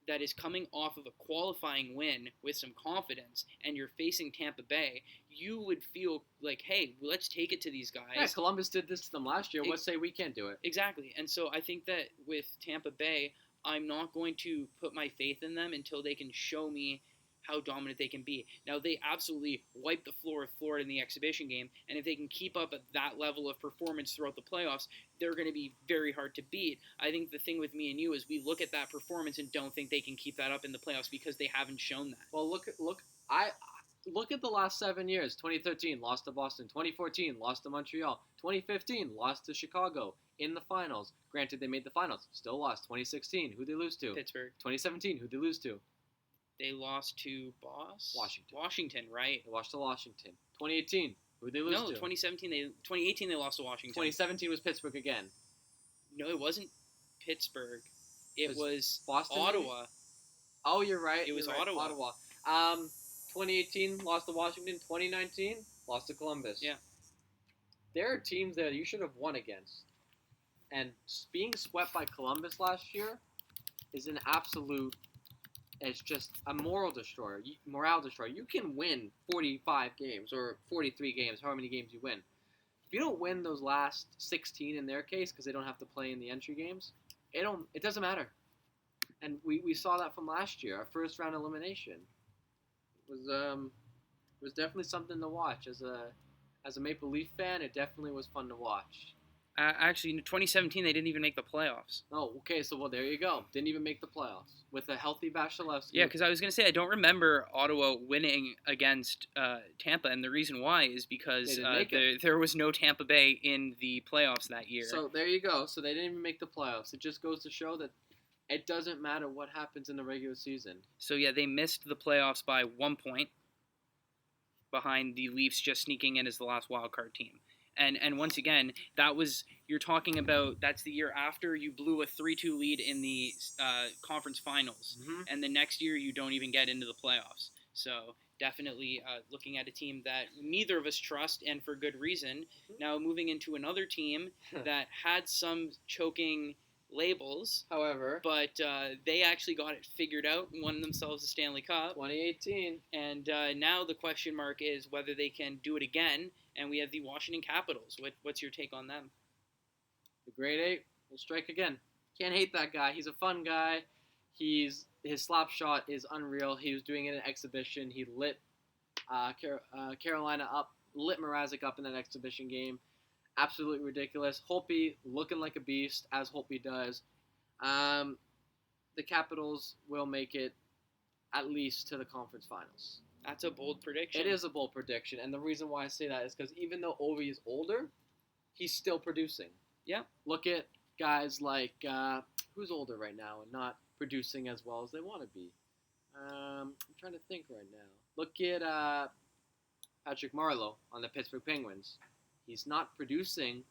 that is coming off of a qualifying win with some confidence and you're facing Tampa Bay, you would feel like, hey, let's take it to these guys. Yeah, Columbus did this to them last year. Let's say we can't do it. Exactly. And so I think that with Tampa Bay, I'm not going to put my faith in them until they can show me how dominant they can be. Now, they absolutely wiped the floor with Florida in the exhibition game, and if they can keep up at that level of performance throughout the playoffs, they're going to be very hard to beat. I think the thing with me and you is we look at that performance and don't think they can keep that up in the playoffs because they haven't shown that. Well, look at the last 7 years. 2013, lost to Boston. 2014, lost to Montreal. 2015, lost to Chicago in the finals. Granted, they made the finals. Still lost. 2016, who'd they lose to? Pittsburgh. 2017, who'd they lose to? They lost to Washington, right? They lost to Washington. 2018, who'd they lose to? 2018 they lost to Washington. 2017 was Pittsburgh again. No, it wasn't Pittsburgh. It was Boston, Ottawa. Maybe? Oh, you're right. It was right. Ottawa. 2018 lost to Washington. 2019 lost to Columbus. Yeah. There are teams that you should have won against. And being swept by Columbus last year is an absolute... It's just a morale destroyer. You can win 45 games or 43 games, however many games you win. If you don't win those last 16 in their case, because they don't have to play in the entry games, it doesn't matter. And we saw that from last year, our first round elimination. It was definitely something to watch. As a Maple Leaf fan, it definitely was fun to watch. Actually, in 2017, they didn't even make the playoffs. Oh, okay. So, there you go. Didn't even make the playoffs with a healthy Vasilevskiy. Yeah, because I was going to say, I don't remember Ottawa winning against Tampa, and the reason why is because there was no Tampa Bay in the playoffs that year. So, there you go. So, they didn't even make the playoffs. It just goes to show that it doesn't matter what happens in the regular season. So, yeah, they missed the playoffs by 1 point behind the Leafs just sneaking in as the last wildcard team. And once again, you're talking about, that's the year after you blew a 3-2 lead in the conference finals. Mm-hmm. And the next year you don't even get into the playoffs. So definitely looking at a team that neither of us trust, and for good reason. Mm-hmm. Now moving into another team that had some choking labels. However. But they actually got it figured out and won themselves the Stanley Cup. 2018. And now the question mark is whether they can do it again. And we have the Washington Capitals. What's your take on them? The Grade 8 will strike again. Can't hate that guy. He's a fun guy. His slap shot is unreal. He was doing it in an exhibition. He lit Carolina up, lit Mrazek up in that exhibition game. Absolutely ridiculous. Holtby looking like a beast, as Holtby does. The Capitals will make it at least to the conference finals. That's a bold prediction. It is a bold prediction, and the reason why I say that is because even though Ovi is older, he's still producing. Yeah. Look at guys like, who's older right now and not producing as well as they want to be. I'm trying to think right now. Look at Patrick Marleau on the Pittsburgh Penguins. He's not producing,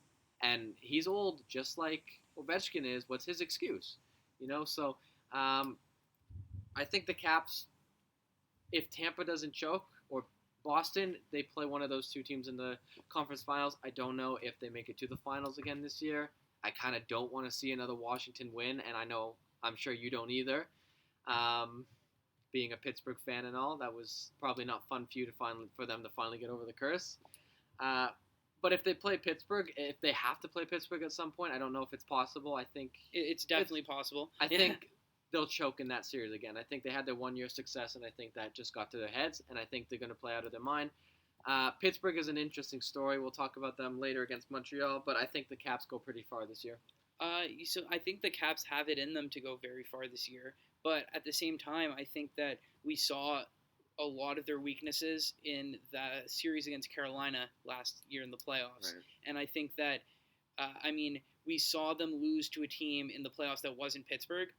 and he's old just like Ovechkin is. What's his excuse? So I think the Caps, if Tampa doesn't choke, or Boston, they play one of those two teams in the conference finals. I don't know if they make it to the finals again this year. I kind of don't want to see another Washington win, and I'm sure you don't either. Being a Pittsburgh fan and all, that was probably not fun for them to finally get over the curse. Uh, but if they play Pittsburgh, if they have to play Pittsburgh at some point, I don't know if it's possible. I think It's definitely possible. I think they'll choke in that series again. I think they had their 1 year success, and I think that just got to their heads, and I think they're going to play out of their mind. Pittsburgh is an interesting story. We'll talk about them later against Montreal, but I think the Caps go pretty far this year. So I think the Caps have it in them to go very far this year, but at the same time, I think that we saw a lot of their weaknesses in the series against Carolina last year in the playoffs, Right. and I think that, we saw them lose to a team in the playoffs that wasn't Pittsburgh.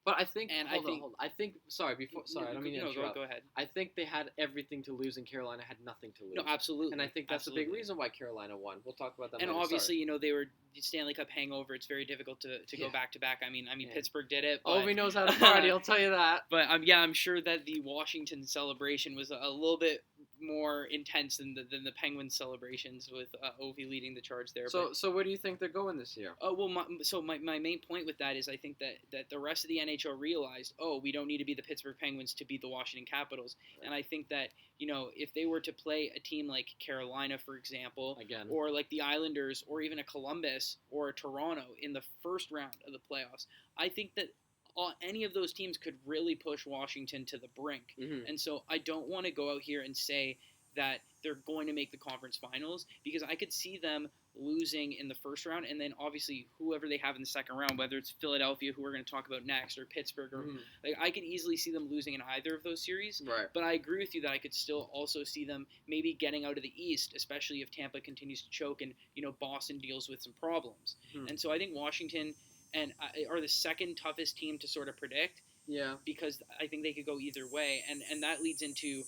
But I think, And hold on. I think, sorry, I don't mean to interrupt. Go ahead. I think they had everything to lose, and Carolina had nothing to lose. No, absolutely. And I think that's absolutely. a big reason why Carolina won. We'll talk about that And later. obviously, they were Stanley Cup hangover. It's very difficult to go Yeah. back to back. I mean, Yeah. Pittsburgh did it. But, Ovi knows how to party, I'll tell you that. But I'm sure that the Washington celebration was a little bit more intense than the Penguins celebrations with Ovi leading the charge there. So where do you think they're going this year? My main point with that is I think that the rest of the NHL realized, we don't need to be the Pittsburgh Penguins to beat the Washington Capitals. And I think that, if they were to play a team like Carolina, for example, Again. or like the Islanders, or even a Columbus or a Toronto in the first round of the playoffs, I think that any of those teams could really push Washington to the brink. Mm-hmm. And so I don't want to go out here and say that they're going to make the conference finals, because I could see them losing in the first round, and then obviously whoever they have in the second round, whether it's Philadelphia, who we're going to talk about next, or Pittsburgh, or I could easily see them losing in either of those series. Right. But I agree with you that I could still also see them maybe getting out of the East, especially if Tampa continues to choke and Boston deals with some problems. Hmm. And so I think Washington are the second toughest team to sort of predict. Yeah. Because I think they could go either way, and that leads into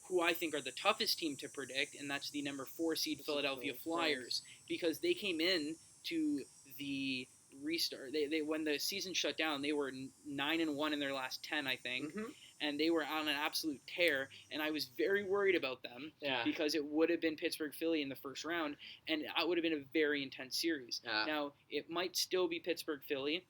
who I think are the toughest team to predict, and that's the number 4 seed Philadelphia Flyers, because they came in to the restart. They when the season shut down, they were 9-1 in their last 10, I think, Mm-hmm. and they were on an absolute tear. And I was very worried about them because it would have been Pittsburgh Philly in the first round, and it would have been a very intense series. Yeah. Now it might still be Pittsburgh Philly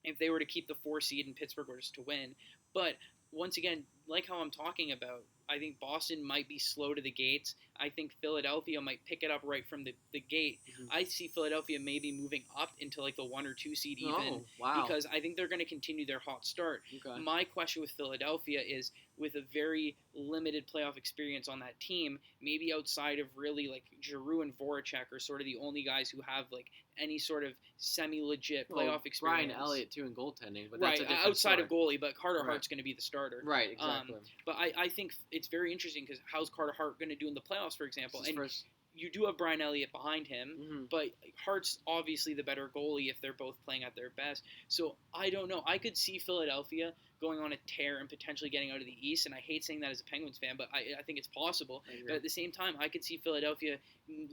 if they were to keep the 4 seed and Pittsburgh were just to win, but once again, like how I'm talking about, I think Boston might be slow to the gates. I think Philadelphia might pick it up right from the gate. Mm-hmm. I see Philadelphia maybe moving up into like the 1 or 2 seed even. Oh, wow. Because I think they're going to continue their hot start. Okay. My question with Philadelphia is, with a very limited playoff experience on that team, maybe outside of really like Giroux and Voracek are sort of the only guys who have like any sort of semi-legit playoff experience. Brian Elliott too in goaltending, but right, that's a different outside story. of goalie, but Carter Right. Hart's going to be the starter. Right, exactly. But I think it's very interesting because how's Carter Hart going to do in the playoffs, for example? And First, you do have Brian Elliott behind him, mm-hmm. but Hart's obviously the better goalie if they're both playing at their best. So I don't know. I could see Philadelphia going on a tear and potentially getting out of the East, and I hate saying that as a Penguins fan, but I think it's possible. But at the same time, I could see Philadelphia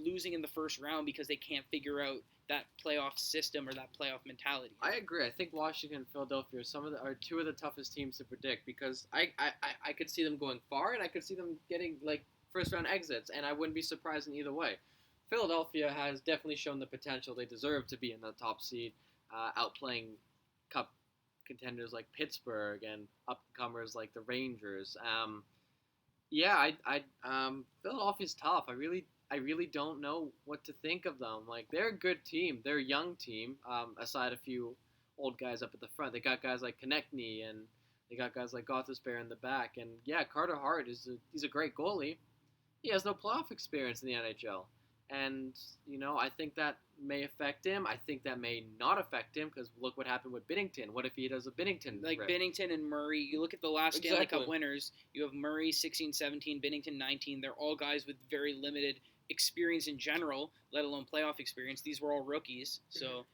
losing in the first round because they can't figure out that playoff system or that playoff mentality. I agree. I think Washington and Philadelphia are two of the toughest teams to predict because I could see them going far, and I could see them getting like first round exits, and I wouldn't be surprised in either way. Philadelphia has definitely shown the potential they deserve to be in the top seed, outplaying Cup contenders like Pittsburgh and upcomers like the Rangers. Philadelphia's tough. I really don't know what to think of them. Like, they're a good team. They're a young team, aside a few old guys up at the front. They got guys like Konechny, and they got guys like Gothisbehere in the back. And, yeah, Carter Hart, he's a great goalie. He has no playoff experience in the NHL. And, I think that may affect him. I think that may not affect him because look what happened with Binnington. What if he does a Binnington Like rip? Binnington and Murray, you look at the last Stanley Exactly. Cup winners, you have Murray 16-17, Binnington 19. They're all guys with very limited experience in general, let alone playoff experience. These were all rookies, so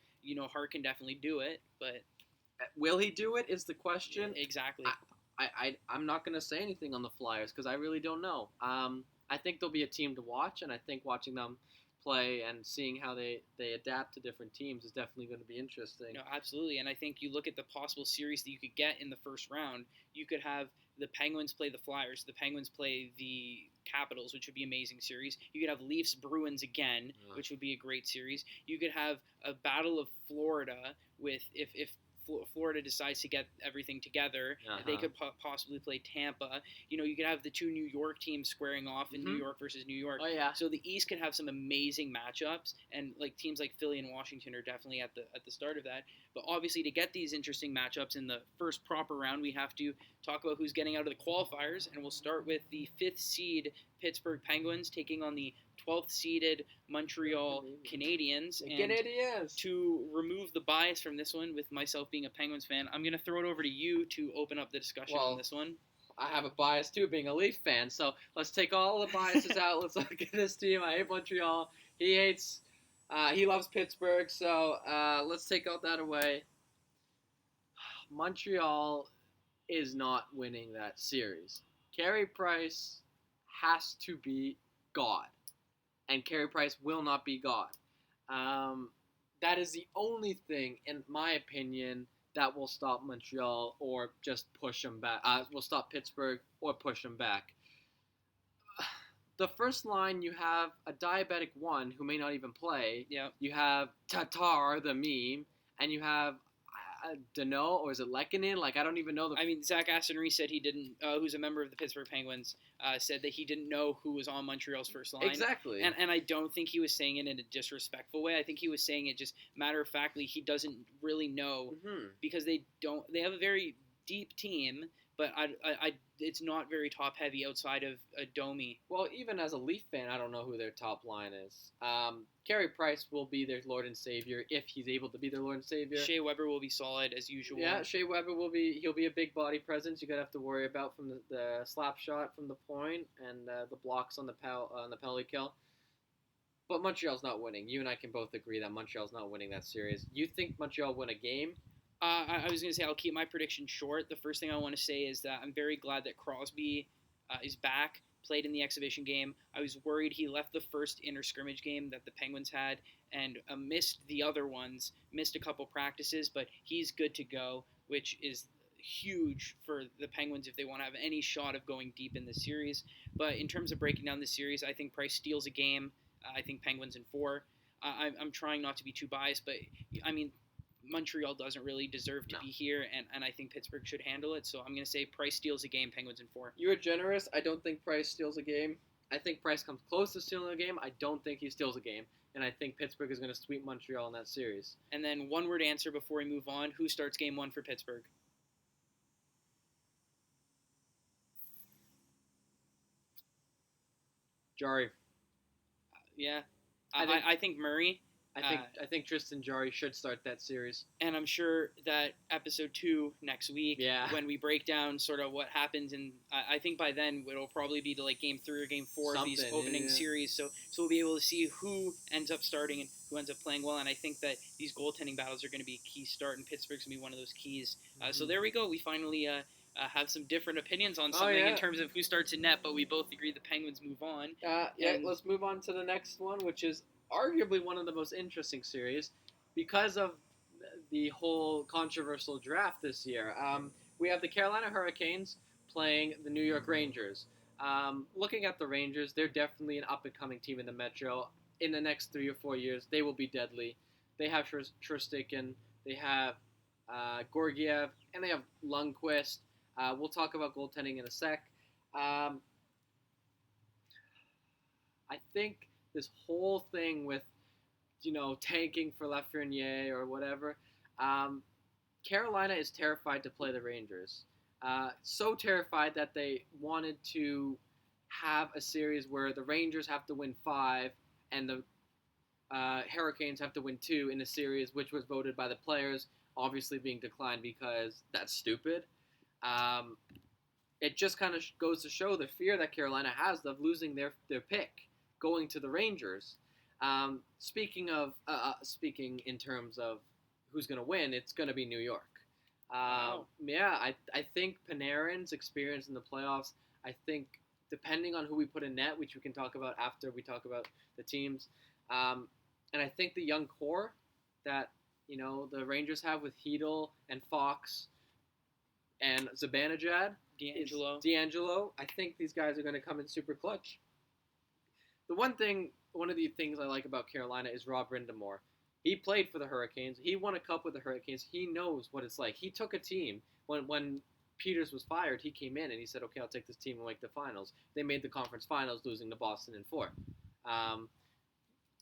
Hart can definitely do it, but Will he do it is the question. Exactly. I'm not going to say anything on the Flyers because I really don't know. I think they'll be a team to watch, and I think watching them play and seeing how they adapt to different teams is definitely going to be interesting. No, absolutely, and I think you look at the possible series that you could get in the first round. You could have the Penguins play the Flyers, the Penguins play the Capitals, which would be an amazing series. You could have Leafs Bruins again, which would be a great series. You could have a Battle of Florida with if Florida decides to get everything together, they Uh-huh. could possibly play Tampa. You could have the two New York teams squaring off in New York versus New York. Oh yeah. So the East could have some amazing matchups, and like teams like Philly and Washington are definitely at the start of that. But obviously, to get these interesting matchups in the first proper round, we have to talk about who's getting out of the qualifiers, and we'll start with the 5th seed Pittsburgh Penguins taking on the 12th seeded Montreal Canadiens. And to remove the bias from this one, with myself being a Penguins fan, I'm going to throw it over to you to open up the discussion on this one. I have a bias too, being a Leaf fan. So let's take all the biases out. Let's look at this team. I hate Montreal. He loves Pittsburgh. So let's take all that away. Montreal is not winning that series. Carey Price has to be God, and Carey Price will not be God. That is the only thing, in my opinion, that will stop Montreal or just push them back. Will stop Pittsburgh or push them back. The first line, you have a diabetic one who may not even play. Yeah. You have Tatar, the meme, and you have Dano, or is it Lehkonen? Like, I don't even know. Zach Aston-Reese said he didn't, who's a member of the Pittsburgh Penguins, said that he didn't know who was on Montreal's first line. Exactly. And I don't think he was saying it in a disrespectful way. I think he was saying it just matter-of-factly. He doesn't really know because they have a very deep team, but it's not very top-heavy outside of Domi. Well, even as a Leaf fan, I don't know who their top line is. Carey Price will be their Lord and Savior if he's able to be their Lord and Savior. Shea Weber will be solid as usual. Yeah, Shea Weber he'll be a big body presence. You're gonna have to worry about from the slap shot from the point and the blocks on the penalty kill. But Montreal's not winning. You and I can both agree that Montreal's not winning that series. You think Montreal win a game? I was going to say I'll keep my prediction short. The first thing I want to say is that I'm very glad that Crosby is back, played in the exhibition game. I was worried he left the first inter-scrimmage game that the Penguins had and missed the other ones, missed a couple practices, but he's good to go, which is huge for the Penguins if they want to have any shot of going deep in the series. But in terms of breaking down the series, I think Price steals a game. I think Penguins in 4. I'm trying not to be too biased, but I mean, Montreal doesn't really deserve to be here, and I think Pittsburgh should handle it. So I'm going to say Price steals a game, Penguins in 4. You were generous. I don't think Price steals a game. I think Price comes close to stealing a game. I don't think he steals a game. And I think Pittsburgh is going to sweep Montreal in that series. And then one-word answer before we move on. Who starts game 1 for Pittsburgh? Jarry. Yeah. I think Murray. I think Tristan Jarry should start that series. And I'm sure that episode 2 next week, Yeah. when we break down sort of what happens, and I think by then it'll probably be to like game 3 or game 4 of these opening series. So we'll be able to see who ends up starting and who ends up playing well. And I think that these goaltending battles are going to be a key start, and Pittsburgh's going to be one of those keys. So there we go. We finally have some different opinions on something in terms of who starts in net, but we both agree the Penguins move on. Let's move on to the next one, which is arguably one of the most interesting series because of the whole controversial draft this year. We have the Carolina Hurricanes playing the New York Rangers. Looking at the Rangers, they're definitely an up-and-coming team in the Metro. In the next 3 or 4 years, they will be deadly. They have Shurstickin, they have Gorgiev, and they have Lundqvist. We'll talk about goaltending in a sec. I think this whole thing with, tanking for Lafreniere or whatever, Carolina is terrified to play the Rangers. So terrified that they wanted to have a series where the Rangers have to win 5 and the Hurricanes have to win 2 in a series, which was voted by the players, obviously being declined because that's stupid. It just kind of goes to show the fear that Carolina has of losing their pick, going to the Rangers. Speaking in terms of who's going to win, it's going to be New York. Wow. Yeah, I think Panarin's experience in the playoffs, I think depending on who we put in net, which we can talk about after we talk about the teams, and I think the young core that, the Rangers have with Hedl and Fox and Zibanejad, D'Angelo, I think these guys are going to come in super clutch. One of the things I like about Carolina is Rob Brind'Amour. He played for the Hurricanes. He won a cup with the Hurricanes. He knows what it's like. He took a team when Peters was fired. He came in and he said, "Okay, I'll take this team and make the finals." They made the conference finals, losing to Boston in 4.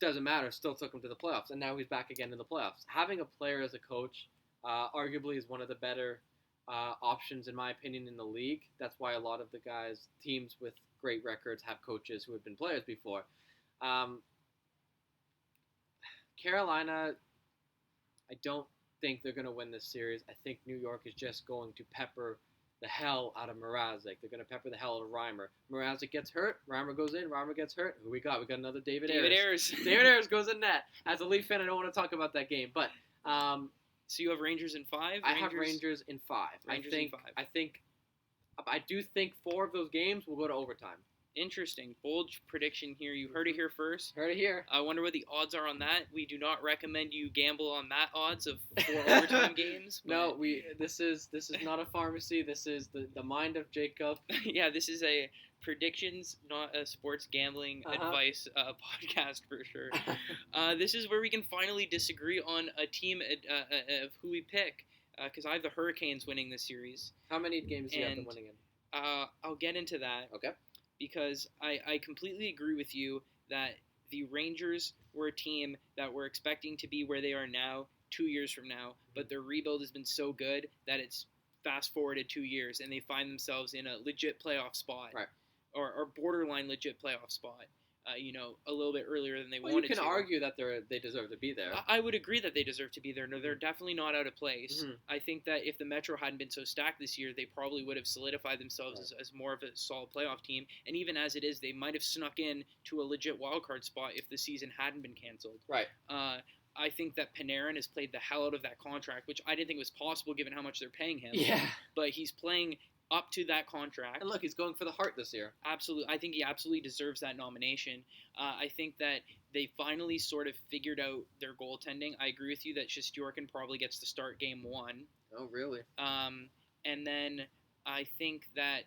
Doesn't matter. Still took him to the playoffs, and now he's back again in the playoffs. Having a player as a coach, arguably, is one of the better options, in my opinion, in the league. That's why a lot of the teams with great records have coaches who have been players before. Carolina, I don't think they're going to win this series. I think New York is just going to pepper the hell out of Mrazek. They're going to pepper the hell out of Reimer. Mrazek gets hurt. Reimer goes in. Reimer gets hurt. Who we got? We got another David Ayres. David Ayres goes in net. As a Leaf fan, I don't want to talk about that game. But so you have Rangers in 5? I have Rangers in 5. Rangers in 5. I do think 4 of those games will go to overtime. Interesting. Bold prediction here. You heard it here first. Heard it here. I wonder what the odds are on that. We do not recommend you gamble on that odds of 4 overtime games. No, this is not a pharmacy. This is the mind of Jacob. Yeah, this is a predictions, not a sports gambling advice podcast for sure. This is where we can finally disagree on a team of who we pick. Because I have the Hurricanes winning this series. How many games do you have them winning in? I'll get into that. Okay. Because I completely agree with you that the Rangers were a team that we're expecting to be where they are now 2 years from now, but their rebuild has been so good that it's fast-forwarded 2 years, and they find themselves in a legit playoff spot, right, or borderline legit playoff spot. A little bit earlier than they wanted to. You can argue that they deserve to be there. I would agree that they deserve to be there. No, they're definitely not out of place. Mm-hmm. I think that if the Metro hadn't been so stacked this year, they probably would have solidified themselves as more of a solid playoff team. And even as it is, they might have snuck in to a legit wildcard spot if the season hadn't been canceled. Right. I think that Panarin has played the hell out of that contract, which I didn't think was possible given how much they're paying him. Yeah. But he's playing up to that contract. And look, he's going for the Hart this year. Absolutely. I think he absolutely deserves that nomination. I think that they finally sort of figured out their goaltending. I agree with you that Shesterkin probably gets to start game 1. Oh, really? And then I think that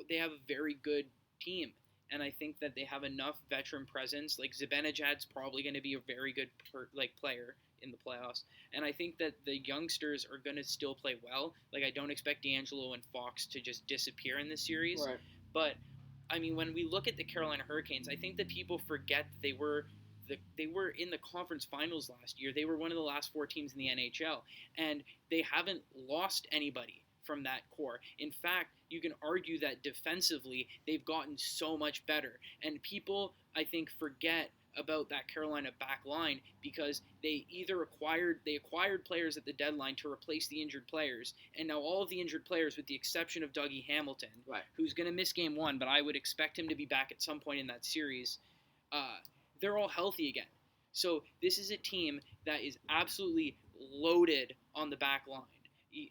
they have a very good team. And I think that they have enough veteran presence. Like Zibanejad's probably going to be a very good player in the playoffs. And I think that the youngsters are going to still play well. Like, I don't expect D'Angelo and Fox to just disappear in this series. Right. But, I mean, when we look at the Carolina Hurricanes, I think that people forget that they were in the conference finals last year. They were one of the last 4 teams in the NHL. And they haven't lost anybody from that core. In fact, you can argue that defensively, they've gotten so much better. And people, I think, forget about that Carolina back line because they either acquired players at the deadline to replace the injured players, and now all of the injured players, with the exception of Dougie Hamilton, right, who's going to miss game 1, but I would expect him to be back at some point in that series, they're all healthy again. So this is a team that is absolutely loaded on the back line,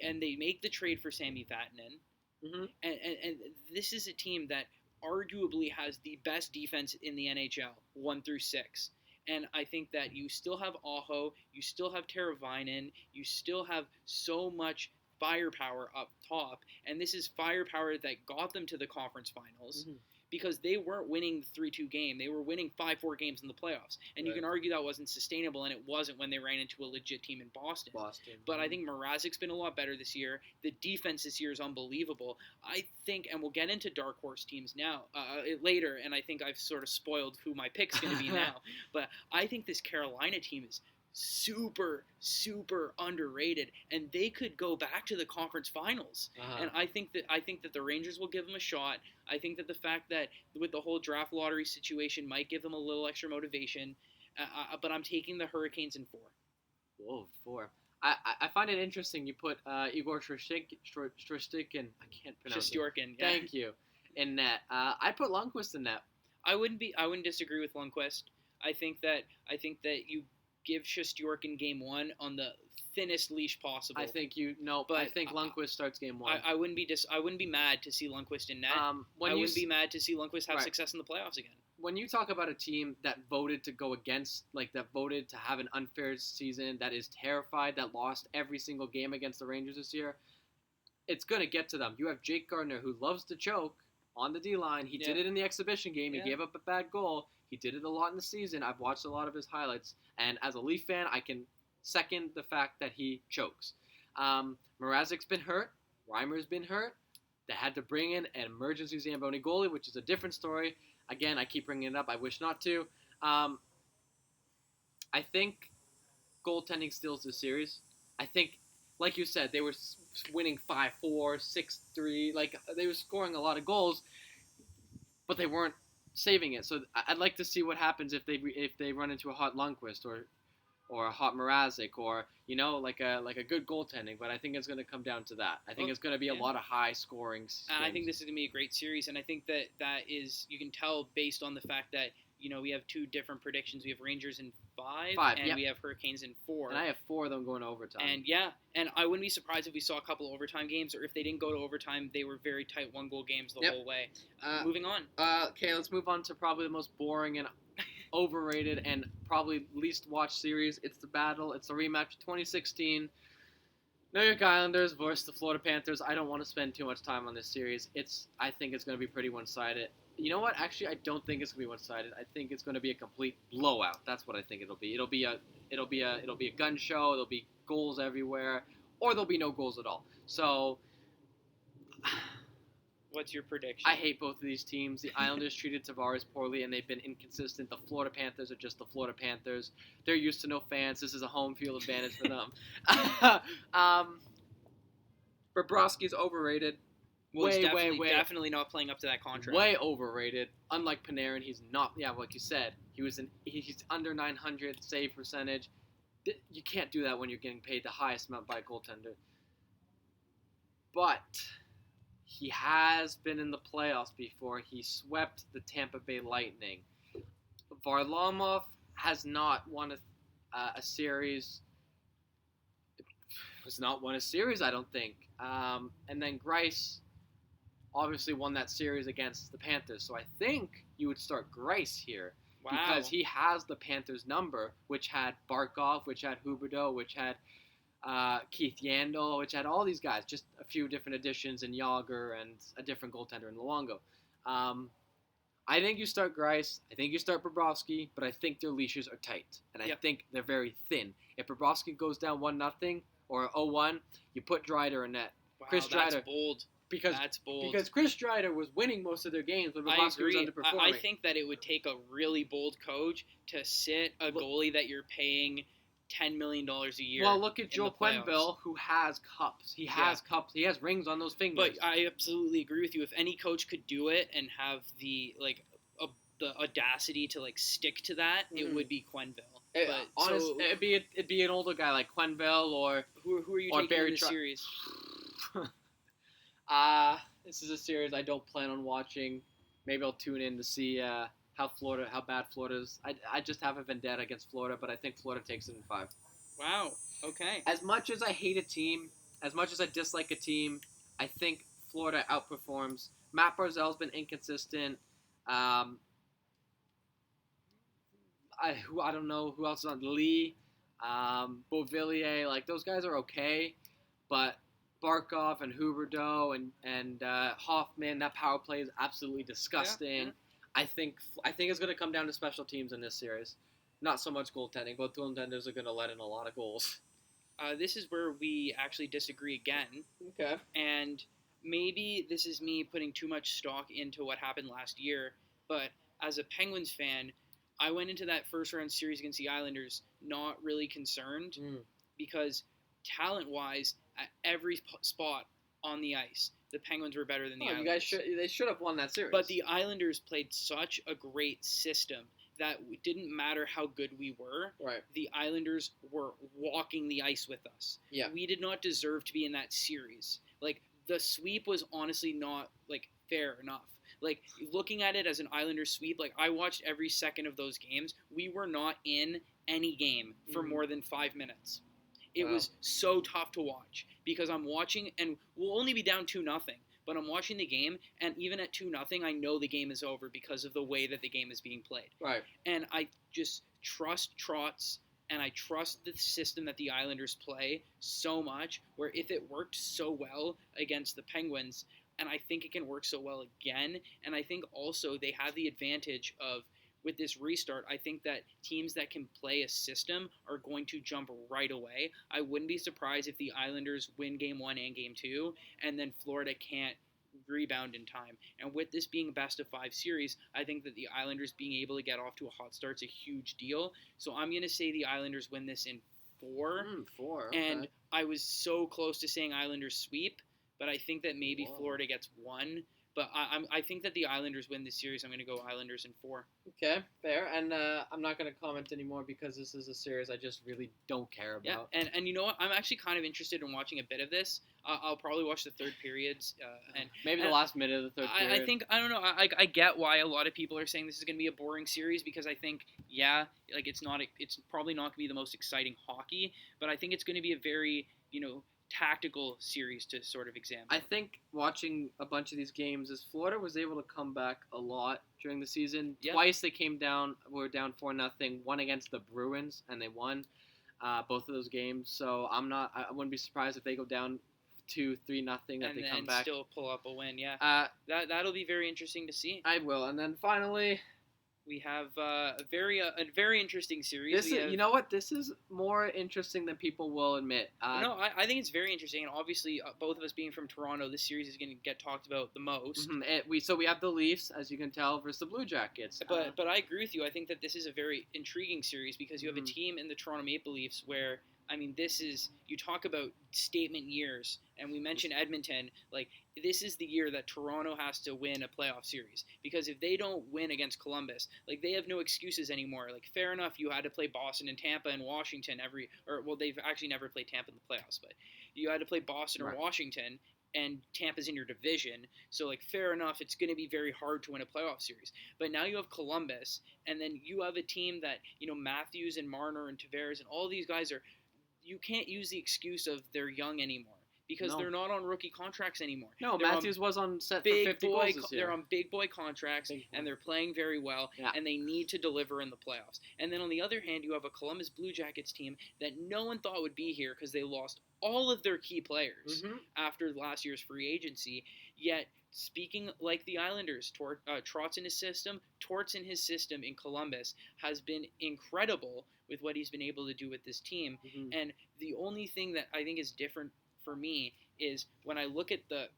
and they make the trade for Sami Vatanen, mm-hmm. and this is a team that arguably has the best defense in the NHL, 1 through 6. And I think that you still have Aho, you still have Teravainen, you still have so much firepower up top. And this is firepower that got them to the conference finals. Mm-hmm. Because they weren't winning the 3-2 game. They were winning 5-4 games in the playoffs. And you can argue that wasn't sustainable, and it wasn't when they ran into a legit team in Boston. But I think Mrazek's been a lot better this year. The defense this year is unbelievable. I think, and we'll get into dark horse teams now later, and I think I've sort of spoiled who my pick's going to be now. But I think this Carolina team is super, super underrated, and they could go back to the conference finals. And I think that the Rangers will give them a shot. I think that the fact that with the whole draft lottery situation might give them a little extra motivation. But I'm taking the Hurricanes in 4. Whoa, 4. I find it interesting you put Igor Shesterkin. I can't pronounce Shesterkin. Yeah. Thank you. In net. I put Lundqvist in net. I wouldn't disagree with Lundqvist. I think that you give Shesterkin game 1 on the thinnest leash possible. I think Lundqvist starts game 1. I wouldn't be mad to see Lundqvist in net. I wouldn't be mad to see Lundqvist have success in the playoffs again. When you talk about a team that voted to go against, that voted to have an unfair season, that is terrified, that lost every single game against the Rangers this year, it's going to get to them. You have Jake Gardiner, who loves to choke on the D-line. He did it in the exhibition game. He gave up a bad goal. He did it a lot in the season. I've watched a lot of his highlights, and as a Leaf fan, I can second the fact that he chokes. Mrazek's been hurt. Reimer's been hurt. They had to bring in an emergency Zamboni goalie, which is a different story. Again, I keep bringing it up. I wish not to. I think goaltending steals the series. I think, like you said, they were winning 5-4, 6-3. Like, they were scoring a lot of goals, but they weren't saving it. So I'd like to see what happens if they run into a hot Lundqvist or a hot Mrazek or like a good goaltending. But I think it's going to come down to that. I think it's going to be a lot of high scoring. I think this is going to be a great series, and I think that is, you can tell based on the fact that we have two different predictions. We have Rangers in 5 and we have Hurricanes in 4. And I have 4 of them going to overtime. And I wouldn't be surprised if we saw a couple overtime games, or if they didn't go to overtime, they were very tight 1-goal games the whole way. Moving on. Okay, let's move on to probably the most boring and overrated and probably least watched series. It's the battle. It's the rematch of 2016. New York Islanders versus the Florida Panthers. I don't want to spend too much time on this series. I think it's going to be pretty one-sided. You know what? Actually, I don't think it's going to be one-sided. I think it's going to be a complete blowout. That's what I think it'll be. It'll be a gun show. There'll be goals everywhere, or there'll be no goals at all. So, what's your prediction? I hate both of these teams. The Islanders treated Tavares poorly, and they've been inconsistent. The Florida Panthers are just the Florida Panthers. They're used to no fans. This is a home field advantage for them. Bobrovsky's overrated. Definitely not playing up to that contract. Way overrated. Unlike Panarin, he's not. Yeah, like you said, he's under 900 save percentage. You can't do that when you're getting paid the highest amount by a goaltender. But he has been in the playoffs before. He swept the Tampa Bay Lightning. Varlamov has not won a series. Has not won a series, I don't think. And then Greiss obviously won that series against the Panthers. So I think you would start Greiss here. Wow. Because he has the Panthers number, which had Barkov, which had Huberdeau, which had Keith Yandel, which had all these guys. Just a few different additions in Yager and a different goaltender in Luongo. I think you start Greiss. I think you start Bobrovsky, but I think their leashes are tight. And I think they're very thin. If Bobrovsky goes down 1-0 or 0-1, you put Drider in net. Wow, Chris Drider. That's bold. That's bold. Because Chris Drider was winning most of their games when Bobrovsky was underperforming. I think that it would take a really bold coach to sit a goalie that you're paying $10 million a year. Well, look at Joel Quenneville, who has cups. He has cups. He has rings on those fingers. But I absolutely agree with you. If any coach could do it and have the the audacity to stick to that, it would be Quenneville. It'd be an older guy like Quenneville or who are you taking in the series? This is a series I don't plan on watching. Maybe I'll tune in to see how bad Florida is. I just have a vendetta against Florida, but I think Florida takes it in 5. Wow. Okay. As much as I hate a team, as much as I dislike a team, I think Florida outperforms. Matt Barzal's been inconsistent. I don't know who else is on Lee, Beauvillier. Those guys are okay, but Barkov and Huberdeau and Hoffman, that power play is absolutely disgusting. Yeah. I think it's going to come down to special teams in this series. Not so much goaltending. Both goaltenders are going to let in a lot of goals. This is where we actually disagree again. Okay. And maybe this is me putting too much stock into what happened last year, but as a Penguins fan, I went into that first-round series against the Islanders not really concerned because talent-wise, at every spot on the ice, the Penguins were better than the Islanders. They should have won that series. But the Islanders played such a great system that it didn't matter how good we were. Right. The Islanders were walking the ice with us. Yeah. We did not deserve to be in that series. The sweep was honestly not, fair enough. Looking at it as an Islanders sweep, I watched every second of those games. We were not in any game for more than 5 minutes. It was so tough to watch because I'm watching, and we'll only be down 2-0, but I'm watching the game, and even at 2-0, I know the game is over because of the way that the game is being played. Right. And I just trust Trotz, and I trust the system that the Islanders play so much, where if it worked so well against the Penguins, and I think it can work so well again, and I think also they have the advantage of with this restart, I think that teams that can play a system are going to jump right away. I wouldn't be surprised if the Islanders win Game 1 and Game 2, and then Florida can't rebound in time. And with this being a best-of-5 series, I think that the Islanders being able to get off to a hot start is a huge deal. So I'm going to say the Islanders win this in 4. 4. Okay. And I was so close to saying Islanders sweep, but I think that maybe Florida gets 1. But I think that the Islanders win this series. I'm going to go Islanders in 4. Okay, fair. And I'm not going to comment anymore because this is a series I just really don't care about. Yeah, and you know what? I'm actually kind of interested in watching a bit of this. I'll probably watch the third periods. And maybe the last minute of the third period. I think, I don't know, I get why a lot of people are saying this is going to be a boring series because I think, it's probably not going to be the most exciting hockey, but I think it's going to be a very, tactical series to sort of examine. I think watching a bunch of these games is Florida was able to come back a lot during the season. Yep. Twice they were down 4-0, one against the Bruins, and they won both of those games. So I wouldn't be surprised if they go down 2-3-0 that they come back. And still pull up a win, yeah. That'll be very interesting to see. I will. And then finally, we have a very interesting series. You know what? This is more interesting than people will admit. No, I think it's very interesting, and obviously, both of us being from Toronto, this series is going to get talked about the most. Mm-hmm. We have the Leafs, as you can tell, versus the Blue Jackets. But I agree with you. I think that this is a very intriguing series because you have a team in the Toronto Maple Leafs where, you talk about statement years, and we mentioned Edmonton, this is the year that Toronto has to win a playoff series, because if they don't win against Columbus, they have no excuses anymore. Fair enough, you had to play Boston and Tampa and Washington they've actually never played Tampa in the playoffs, but you had to play Boston or Washington, and Tampa's in your division, so fair enough, it's going to be very hard to win a playoff series. But now you have Columbus, and then you have a team that, Matthews and Marner and Tavares and all these guys you can't use the excuse of they're young anymore because they're not on rookie contracts anymore. No, they're Matthews was on set for 50 goals this year. They're on big boy contracts, and they're playing very well, and they need to deliver in the playoffs. And then on the other hand, you have a Columbus Blue Jackets team that no one thought would be here because they lost all of their key players after last year's free agency, yet speaking like the Islanders, Torts in his system in Columbus has been incredible with what he's been able to do with this team. And the only thing that I think is different for me is when I look at the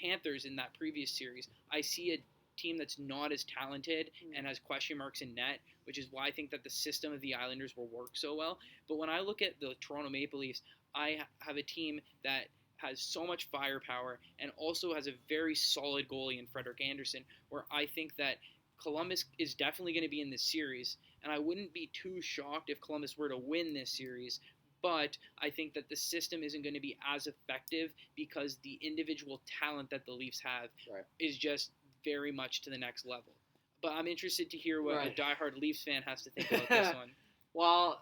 Panthers in that previous series, I see a team that's not as talented and has question marks in net, which is why I think that the system of the Islanders will work so well. But when I look at the Toronto Maple Leafs, I have a team that has so much firepower and also has a very solid goalie in Frederik Andersen, where I think that Columbus is definitely going to be in this series, and I wouldn't be too shocked if Columbus were to win this series, but I think that the system isn't going to be as effective because the individual talent that the Leafs have is just very much to the next level. But I'm interested to hear what a diehard Leafs fan has to think about this one. Well,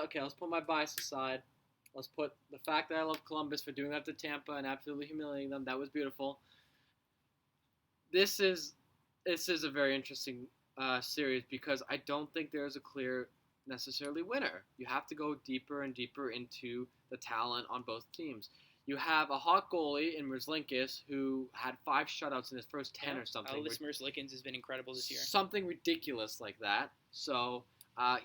okay, let's put my bias aside. Let's put the fact that I love Columbus for doing that to Tampa and absolutely humiliating them. That was beautiful. This is a very interesting series because I don't think there's a clear necessarily winner. You have to go deeper and deeper into the talent on both teams. You have a hot goalie in Merzlikins who had 5 shutouts in his first 10 or something. Elvis Merzlikins has been incredible this year. Something ridiculous like that. So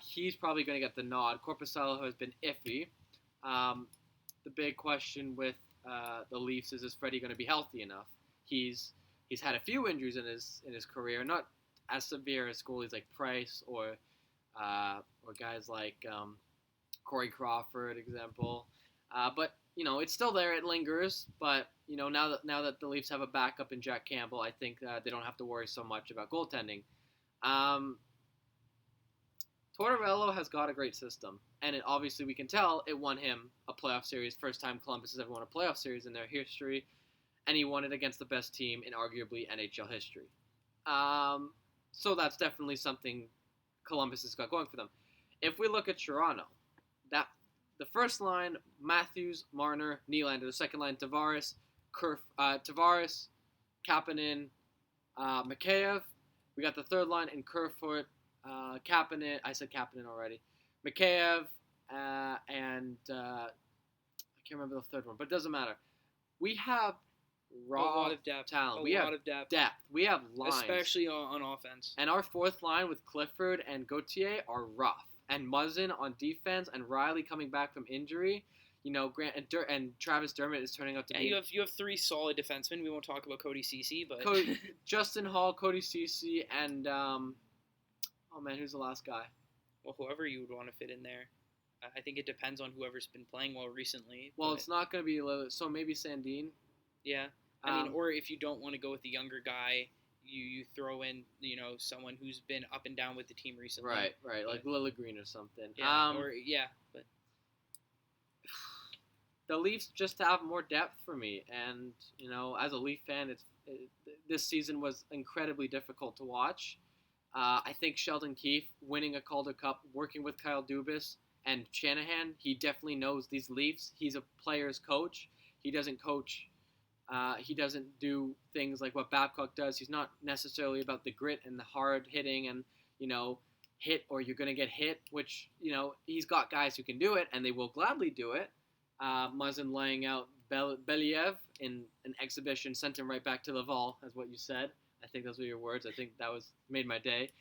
he's probably going to get the nod. Korpisalo has been iffy. The big question with the Leafs is Freddie going to be healthy enough? He's had a few injuries in his career, not as severe as goalies like Price or guys like Corey Crawford, example. But it's still there. It lingers. But now that the Leafs have a backup in Jack Campbell, I think they don't have to worry so much about goaltending. Tortorella has got a great system, and obviously we can tell it won him a playoff series. First time Columbus has ever won a playoff series in their history, and he won it against the best team in arguably NHL history. So that's definitely something Columbus has got going for them. If we look at Toronto, the first line, Matthews, Marner, Nylander. The second line, Tavares, Kapanen, Mikheyev. We got the third line in Kerfoot, Kapanen. I said Kapanen already. Mikheyev, and I can't remember the third one, but it doesn't matter. We have raw lot of depth. talent. A We lot have of depth. We have lines. Especially on offense. And our fourth line with Clifford and Gauthier are rough. And Muzzin on defense and Riley coming back from injury. Grant and Travis Dermott is turning out to be. You have three solid defensemen. We won't talk about Cody Ceci, but Justin Hall, Cody Ceci, and who's the last guy? Well, whoever you would want to fit in there. I think it depends on whoever's been playing well recently. Well, but, it's not going to be so maybe Sandin. Yeah, or if you don't want to go with the younger guy, you throw in someone who's been up and down with the team recently. Right, like Lilla Green or something. But the Leafs just have more depth for me, and as a Leaf fan, this season was incredibly difficult to watch. I think Sheldon Keefe winning a Calder Cup, working with Kyle Dubas and Shanahan, he definitely knows these Leafs. He's a player's coach. He doesn't coach. He doesn't do things like what Babcock does. He's not necessarily about the grit and the hard hitting and hit or you're gonna get hit. Which he's got guys who can do it, and they will gladly do it. Muzzin laying out Believ in an exhibition sent him right back to Laval, as what you said. I think those were your words. I think that made my day.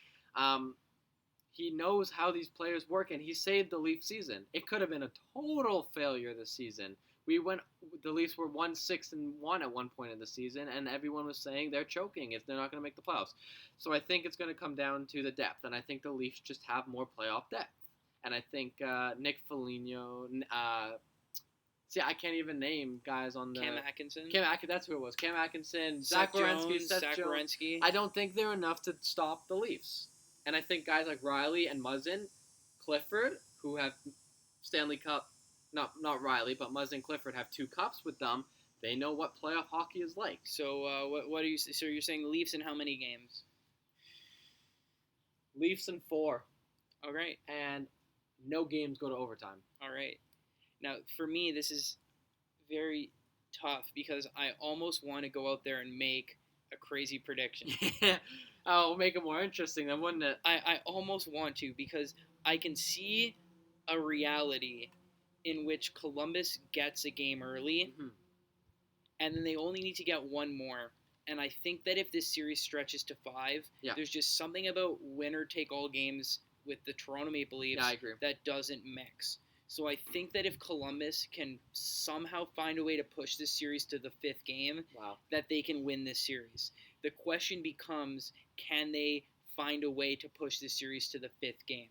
He knows how these players work, and he saved the Leaf season. It could have been a total failure this season. The Leafs were 1-6-1 at one point in the season, and everyone was saying they're choking if they're not going to make the playoffs. So I think it's going to come down to the depth, and I think the Leafs just have more playoff depth. And I think Nick Foligno, I can't even name guys on the... Cam Atkinson, that's who it was. Cam Atkinson, Zach Werenski, Werenski. I don't think they're enough to stop the Leafs. And I think guys like Riley and Muzzin, Clifford, who have Stanley Cup, not Riley, but Muzzin and Clifford have 2 cups with them. They know what playoff hockey is like. So what are you? So you're saying Leafs in how many games? Leafs in 4. All right. And no games go to overtime. All right. Now, for me, this is very tough because I almost want to go out there and make a crazy prediction. Yeah. Oh, make it more interesting then, wouldn't it? I almost want to because I can see a reality in which Columbus gets a game early, and then they only need to get one more. And I think that if this series stretches to 5, there's just something about winner-take-all games with the Toronto Maple Leafs that doesn't mix. So I think that if Columbus can somehow find a way to push this series to the 5th game, that they can win this series. The question becomes, can they find a way to push this series to the 5th game?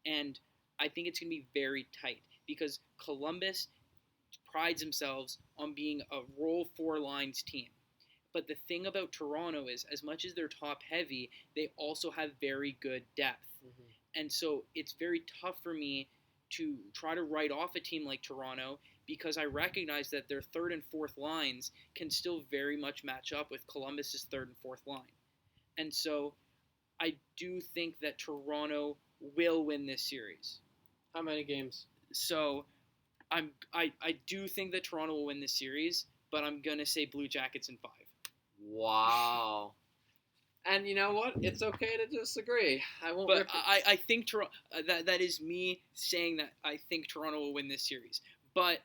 And I think it's going to be very tight because Columbus prides themselves on being a roll 4 lines team. But the thing about Toronto is, as much as they're top heavy, they also have very good depth. And so it's very tough for me to try to write off a team like Toronto because I recognize that their 3rd and 4th lines can still very much match up with Columbus's 3rd and 4th line. And so I do think that Toronto will win this series. How many games? So I do think that Toronto will win this series, but I'm going to say Blue Jackets in 5. Wow. And you know what? It's okay to disagree. I won't. But I think Toronto. That is me saying that I think Toronto will win this series. But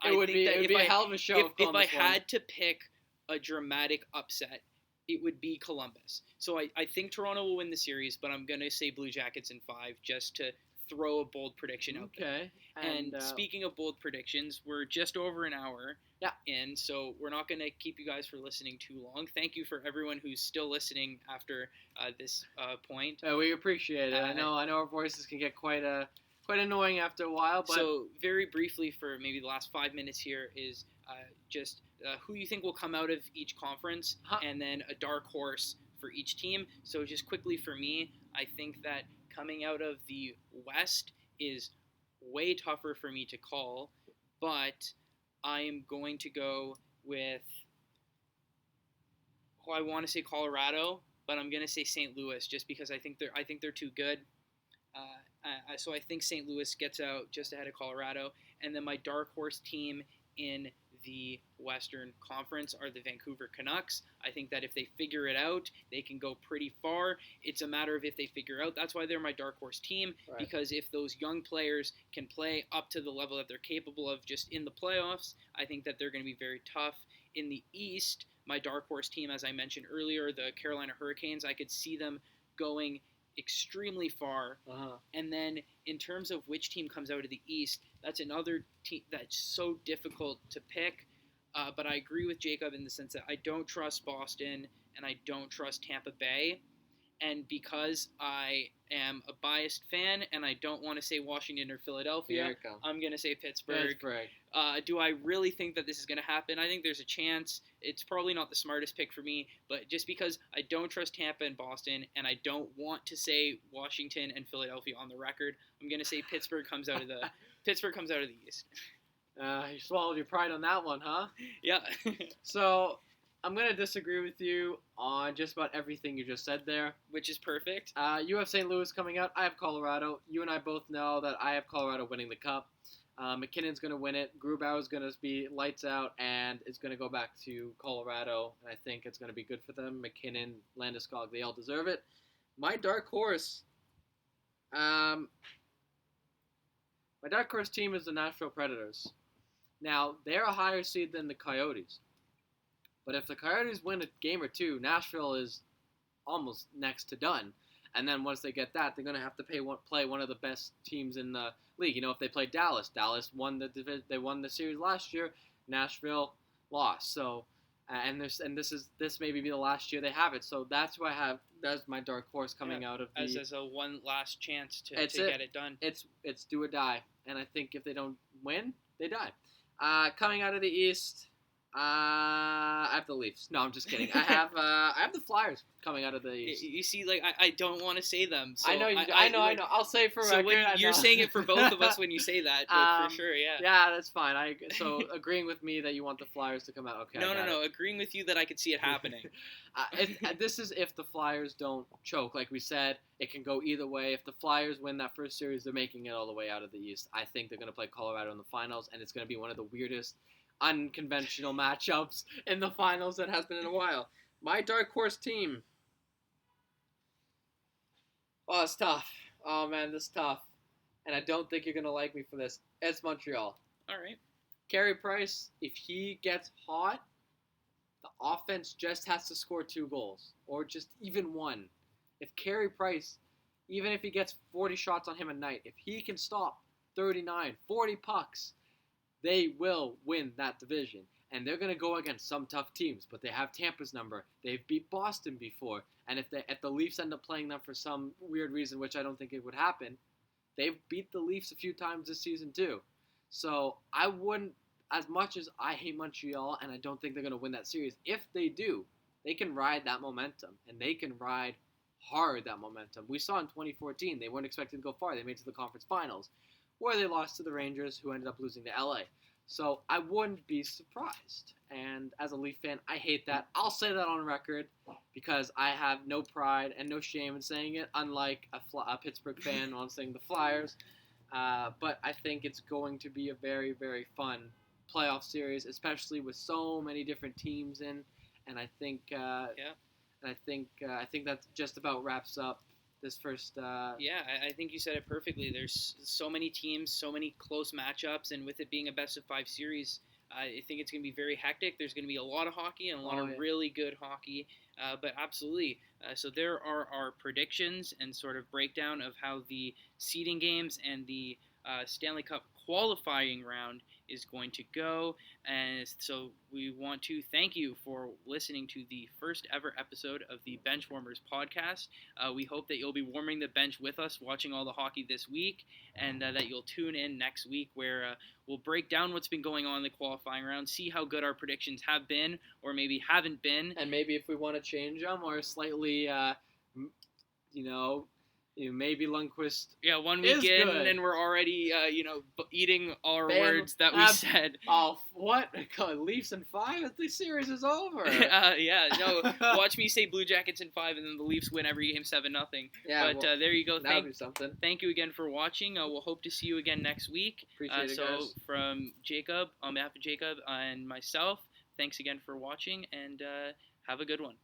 it would be a hell of a show. If I had to pick a dramatic upset, it would be Columbus. So I think Toronto will win the series, but I'm gonna say Blue Jackets in 5 just to throw a bold prediction out there. Okay. And speaking of bold predictions, we're just over an hour. Yeah. And so we're not going to keep you guys for listening too long. Thank you for everyone who's still listening after this point. We appreciate it. I know our voices can get quite annoying after a while. But so very briefly for maybe the last 5 minutes here is just who you think will come out of each conference and then a dark horse for each team. So just quickly for me, I think that coming out of the West is way tougher for me to call, but I am going to go with, I want to say Colorado, but I'm going to say St. Louis just because I think they're too good. So I think St. Louis gets out just ahead of Colorado, and then my dark horse team in the Western Conference are the Vancouver Canucks. I think that if they figure it out, they can go pretty far. It's a matter of if they figure out. That's why they're my dark horse team, because if those young players can play up to the level that they're capable of just in the playoffs, I think that they're going to be very tough. in the East, my dark horse team, as I mentioned earlier, the Carolina Hurricanes, I could see them going extremely far. And then in terms of which team comes out of the East, that's another team that's so difficult to pick. But I agree with Jacob in the sense that I don't trust Boston and I don't trust Tampa Bay. And because I am a biased fan and I don't want to say Washington or Philadelphia, I'm going to say Pittsburgh. Do I really think that this is going to happen? I think there's a chance. It's probably not the smartest pick for me, but just because I don't trust Tampa and Boston and I don't want to say Washington and Philadelphia on the record, I'm going to say Pittsburgh comes out of the East. You swallowed your pride on that one, huh? Yeah. So I'm going to disagree with you on just about everything you just said there. Which is perfect. You have St. Louis coming out. I have Colorado. You and I both know that I have Colorado winning the Cup. McKinnon's going to win it. Grubauer's going to be lights out, and it's going to go back to Colorado. And I think it's going to be good for them. McKinnon, Landeskog, they all deserve it. My dark horse team is the Nashville Predators. Now, they're a higher seed than the Coyotes. But if the Coyotes win a game or two, Nashville is almost next to done. And then once they get that, they're going to have to play one of the best teams in the league. You know, if they play Dallas won the series last year. Nashville lost. So, this may be the last year they have it. So that's why that's my dark horse coming out of the. As a one last chance to get it done. It's do or die. And I think if they don't win, they die. Coming out of the East. I have the Leafs. No, I'm just kidding. I have the Flyers coming out of the East. You see, like I don't want to say them. So I know. I'll say it for record. You're saying it for both of us when you say that, but for sure, yeah. Yeah, that's fine. So agreeing with me that you want the Flyers to come out. Okay. No. Agreeing with you that I could see it happening. This is if the Flyers don't choke. Like we said, it can go either way. If the Flyers win that first series, they're making it all the way out of the East. I think they're going to play Colorado in the finals, and it's going to be one of the weirdest, unconventional matchups in the finals that has been in a while. My dark horse team. Oh, it's tough. Oh, man, this is tough. And I don't think you're going to like me for this. It's Montreal. All right. Carey Price, if he gets hot, the offense just has to score 2 goals. Or just even 1. If Carey Price, even if he gets 40 shots on him a night, if he can stop 39, 40 pucks, they will win that division. And they're going to go against some tough teams, but they have Tampa's number. They've beat Boston before. And if the Leafs end up playing them for some weird reason, which I don't think it would happen, they've beat the Leafs a few times this season too. So I wouldn't, as much as I hate Montreal and I don't think they're going to win that series, if they do, they can ride that momentum. And they can ride hard that momentum. We saw in 2014, they weren't expected to go far. They made it to the conference finals, where they lost to the Rangers, who ended up losing to LA. So I wouldn't be surprised. And as a Leaf fan, I hate that. I'll say that on record because I have no pride and no shame in saying it, unlike a Pittsburgh fan on saying the Flyers. But I think it's going to be a very, very fun playoff series, especially with so many different teams in. And I think, I think that just about wraps up this first. Yeah, I think you said it perfectly. There's so many teams, so many close matchups, and with it being a best-of-5 series, I think it's going to be very hectic. There's going to be a lot of hockey and a lot of really good hockey, but absolutely. So there are our predictions and sort of breakdown of how the seeding games and the Stanley Cup qualifying round is going to go. And so we want to thank you for listening to the first ever episode of the Benchwarmers podcast. We hope that you'll be warming the bench with us, watching all the hockey this week, and that you'll tune in next week where we'll break down what's been going on in the qualifying round, see how good our predictions have been or maybe haven't been. And maybe if we want to change them or slightly, maybe Lundqvist. Yeah, 1 week in, good. And we're already, eating our words that we said. Oh, what? Leafs in 5? The series is over. Watch me say Blue Jackets in 5, and then the Leafs win every game 7-0. Yeah, but there you go. That would be something. Thank you again for watching. We'll hope to see you again next week. Appreciate it, guys. From Jacob, on behalf of Jacob and myself, thanks again for watching, and have a good one.